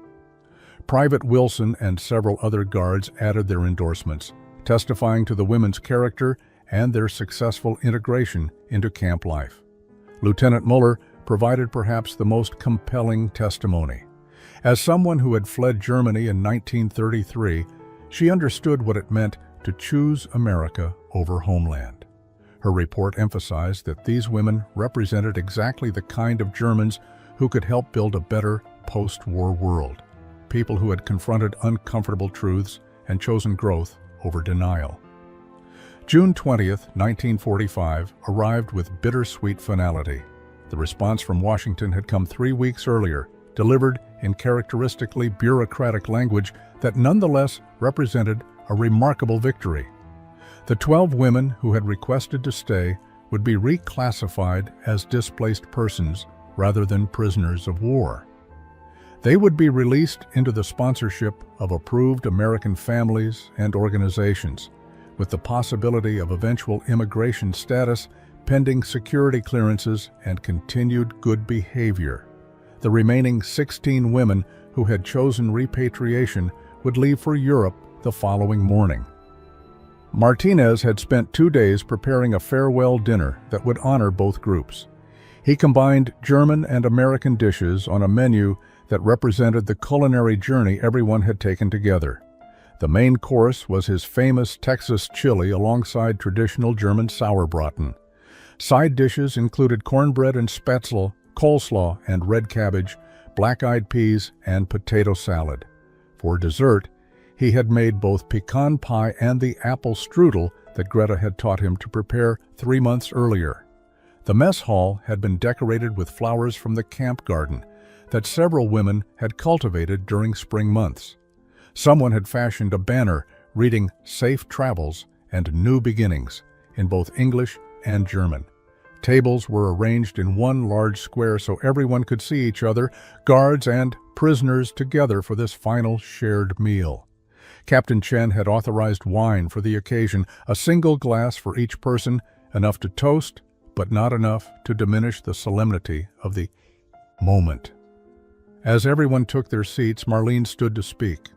Private Wilson and several other guards added their endorsements, testifying to the women's character and their successful integration into camp life. Lieutenant Muller provided perhaps the most compelling testimony. As someone who had fled Germany in 1933, she understood what it meant to choose America over homeland. Her report emphasized that these women represented exactly the kind of Germans who could help build a better post-war world, people who had confronted uncomfortable truths and chosen growth over denial. June 20th, 1945, arrived with bittersweet finality. The response from Washington had come 3 weeks earlier, delivered in characteristically bureaucratic language that nonetheless represented a remarkable victory. The 12 women who had requested to stay would be reclassified as displaced persons rather than prisoners of war. They would be released into the sponsorship of approved American families and organizations, with the possibility of eventual immigration status pending security clearances and continued good behavior. The remaining 16 women who had chosen repatriation would leave for Europe the following morning. Martinez had spent 2 days preparing a farewell dinner that would honor both groups. He combined German and American dishes on a menu that represented the culinary journey everyone had taken together. The main course was his famous Texas chili alongside traditional German sauerbraten. Side dishes included cornbread and spätzle, coleslaw and red cabbage, black-eyed peas, and potato salad. For dessert, he had made both pecan pie and the apple strudel that Greta had taught him to prepare 3 months earlier. The mess hall had been decorated with flowers from the camp garden that several women had cultivated during spring months. Someone had fashioned a banner reading "Safe Travels" and "New Beginnings" in both English and German. Tables were arranged in one large square so everyone could see each other, guards and prisoners together for this final shared meal. Captain Chen had authorized wine for the occasion, a single glass for each person, enough to toast, but not enough to diminish the solemnity of the moment. As everyone took their seats, Marlene stood to speak.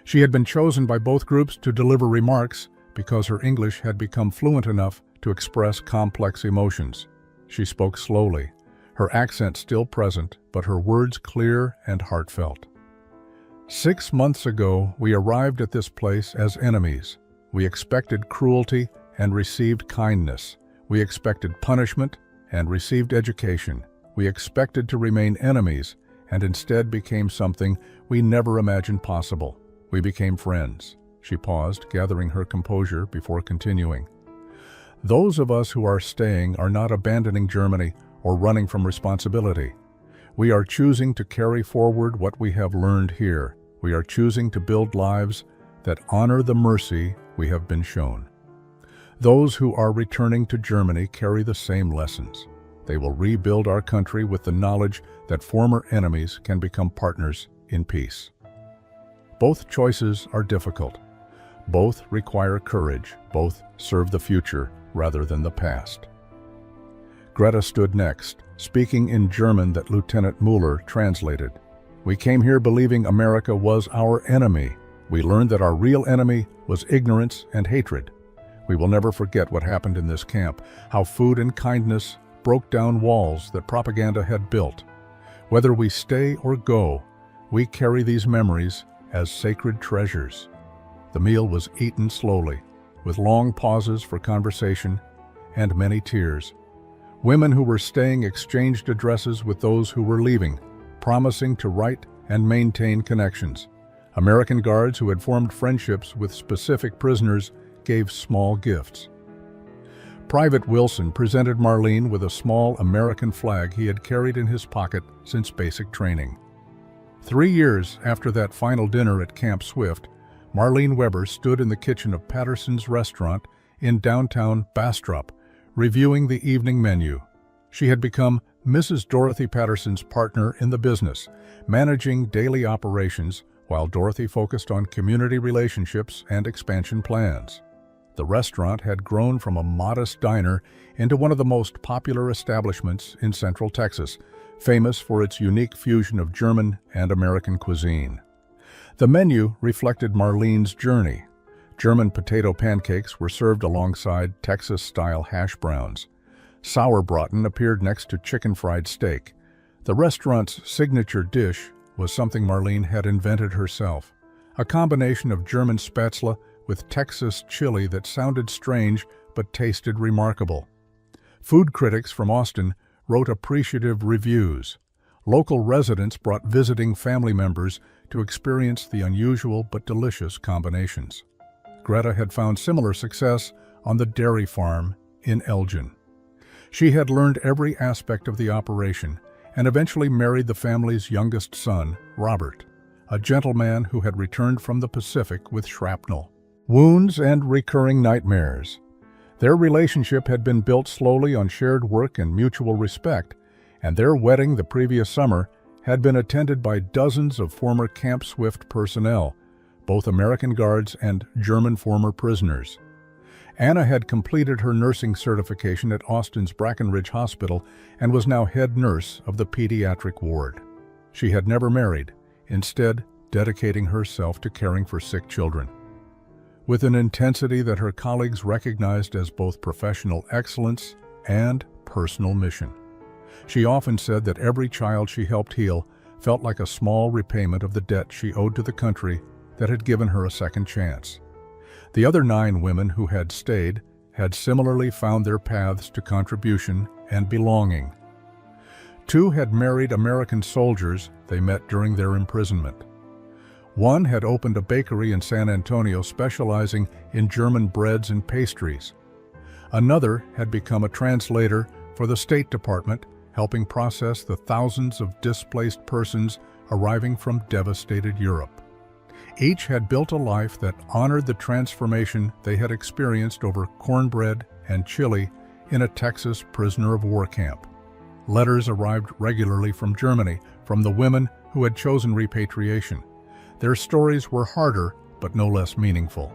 She had been chosen by both groups to deliver remarks because her English had become fluent enough to express complex emotions. She spoke slowly, her accent still present, but her words clear and heartfelt. 6 months ago, we arrived at this place as enemies. We expected cruelty and received kindness. We expected punishment and received education. We expected to remain enemies and instead became something we never imagined possible. We became friends. She paused, gathering her composure before continuing. Those of us who are staying are not abandoning Germany or running from responsibility. We are choosing to carry forward what we have learned here. We are choosing to build lives that honor the mercy we have been shown. Those who are returning to Germany carry the same lessons. They will rebuild our country with the knowledge that former enemies can become partners in peace. Both choices are difficult. Both require courage. Both serve the future rather than the past. Greta stood next, speaking in German that Lieutenant Mueller translated. We came here believing America was our enemy. We learned that our real enemy was ignorance and hatred. We will never forget what happened in this camp, how food and kindness broke down walls that propaganda had built. Whether we stay or go, we carry these memories as sacred treasures. The meal was eaten slowly, with long pauses for conversation and many tears. Women who were staying exchanged addresses with those who were leaving, promising to write and maintain connections. American guards who had formed friendships with specific prisoners gave small gifts. Private Wilson presented Marlene with a small American flag he had carried in his pocket since basic training. 3 years after that final dinner at Camp Swift, Marlene Weber stood in the kitchen of Patterson's restaurant in downtown Bastrop, reviewing the evening menu. She had become Mrs. Dorothy Patterson's partner in the business, managing daily operations while Dorothy focused on community relationships and expansion plans. The restaurant had grown from a modest diner into one of the most popular establishments in Central Texas, famous for its unique fusion of German and American cuisine. The menu reflected Marlene's journey. German potato pancakes were served alongside Texas-style hash browns. Sauerbraten appeared next to chicken fried steak. The restaurant's signature dish was something Marlene had invented herself, a combination of German spätzle with Texas chili that sounded strange but tasted remarkable. Food critics from Austin wrote appreciative reviews. Local residents brought visiting family members to experience the unusual but delicious combinations. Greta had found similar success on the dairy farm in Elgin. She had learned every aspect of the operation and eventually married the family's youngest son, Robert, a gentleman who had returned from the Pacific with shrapnel, wounds, and recurring nightmares. Their relationship had been built slowly on shared work and mutual respect, and their wedding the previous summer had been attended by dozens of former Camp Swift personnel, both American guards and German former prisoners. Anna had completed her nursing certification at Austin's Brackenridge Hospital and was now head nurse of the pediatric ward. She had never married, instead dedicating herself to caring for sick children. With an intensity that her colleagues recognized as both professional excellence and personal mission. She often said that every child she helped heal felt like a small repayment of the debt she owed to the country that had given her a second chance. The other 9 women who had stayed had similarly found their paths to contribution and belonging. 2 had married American soldiers they met during their imprisonment. 1 had opened a bakery in San Antonio specializing in German breads and pastries. Another had become a translator for the State Department, helping process the thousands of displaced persons arriving from devastated Europe. Each had built a life that honored the transformation they had experienced over cornbread and chili in a Texas prisoner of war camp. Letters arrived regularly from Germany, from the women who had chosen repatriation. Their stories were harder, but no less meaningful.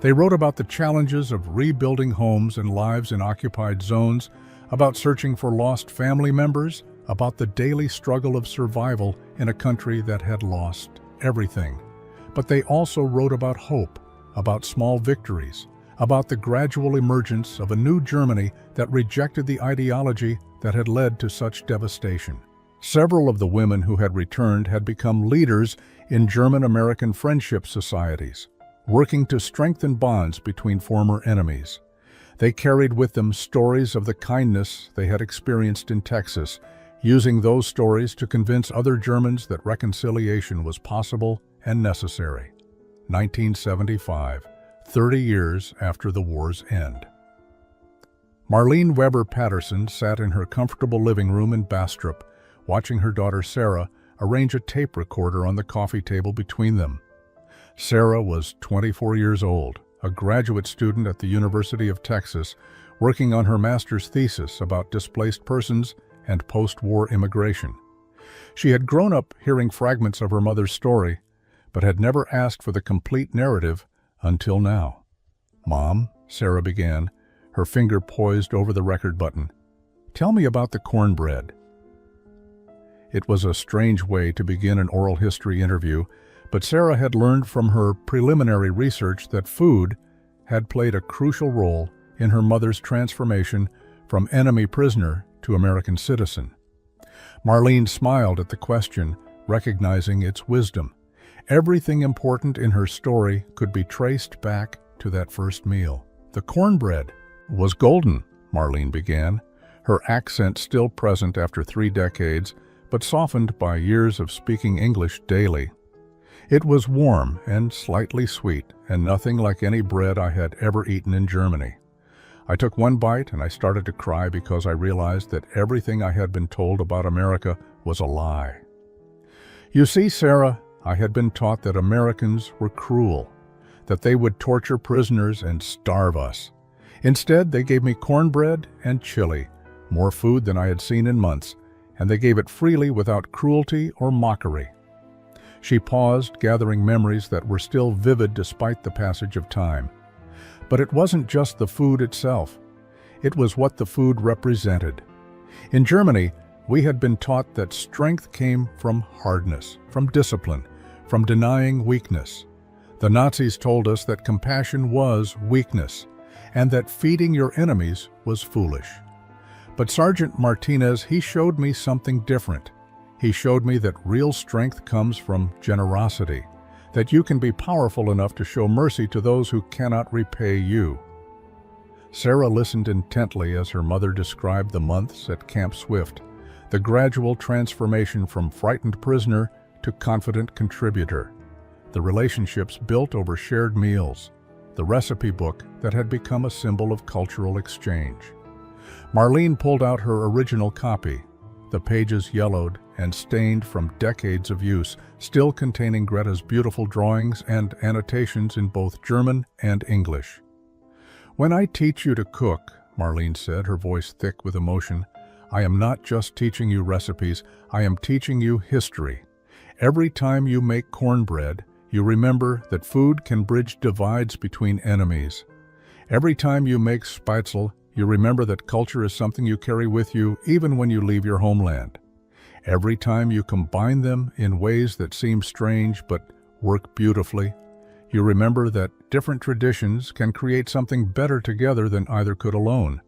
They wrote about the challenges of rebuilding homes and lives in occupied zones, about searching for lost family members, about the daily struggle of survival in a country that had lost everything. But they also wrote about hope, about small victories, about the gradual emergence of a new Germany that rejected the ideology that had led to such devastation. Several of the women who had returned had become leaders in German-American friendship societies, working to strengthen bonds between former enemies. They carried with them stories of the kindness they had experienced in Texas, using those stories to convince other Germans that reconciliation was possible and necessary. 1975, 30 years after the war's end. Marlene Weber Patterson sat in her comfortable living room in Bastrop, watching her daughter Sarah arrange a tape recorder on the coffee table between them. Sarah was 24 years old, a graduate student at the University of Texas, working on her master's thesis about displaced persons and post-war immigration. She had grown up hearing fragments of her mother's story, but had never asked for the complete narrative until now. "Mom," Sarah began, her finger poised over the record button, "tell me about the cornbread." It was a strange way to begin an oral history interview, but Sarah had learned from her preliminary research that food had played a crucial role in her mother's transformation from enemy prisoner to American citizen. Marlene smiled at the question, recognizing its wisdom. Everything important in her story could be traced back to that first meal. "The cornbread was golden," Marlene began, her accent still present after 3 decades, but softened by years of speaking English daily. "It was warm and slightly sweet, and nothing like any bread I had ever eaten in Germany. I took one bite and I started to cry because I realized that everything I had been told about America was a lie. You see, Sarah, I had been taught that Americans were cruel, that they would torture prisoners and starve us. Instead, they gave me cornbread and chili, more food than I had seen in months, and they gave it freely without cruelty or mockery." She paused, gathering memories that were still vivid despite the passage of time. But it wasn't just the food itself. It was what the food represented. In Germany, we had been taught that strength came from hardness, from discipline, from denying weakness. The Nazis told us that compassion was weakness, and that feeding your enemies was foolish. But Sergeant Martinez, he showed me something different. He showed me that real strength comes from generosity, that you can be powerful enough to show mercy to those who cannot repay you. Sarah listened intently as her mother described the months at Camp Swift, the gradual transformation from frightened prisoner to confident contributor, the relationships built over shared meals, the recipe book that had become a symbol of cultural exchange. Marlene pulled out her original copy, the pages yellowed and stained from decades of use, still containing Greta's beautiful drawings and annotations in both German and English. "When I teach you to cook," Marlene said, her voice thick with emotion, "I am not just teaching you recipes, I am teaching you history. Every time you make cornbread, you remember that food can bridge divides between enemies. Every time you make spätzle, you remember that culture is something you carry with you even when you leave your homeland. Every time you combine them in ways that seem strange but work beautifully, you remember that different traditions can create something better together than either could alone.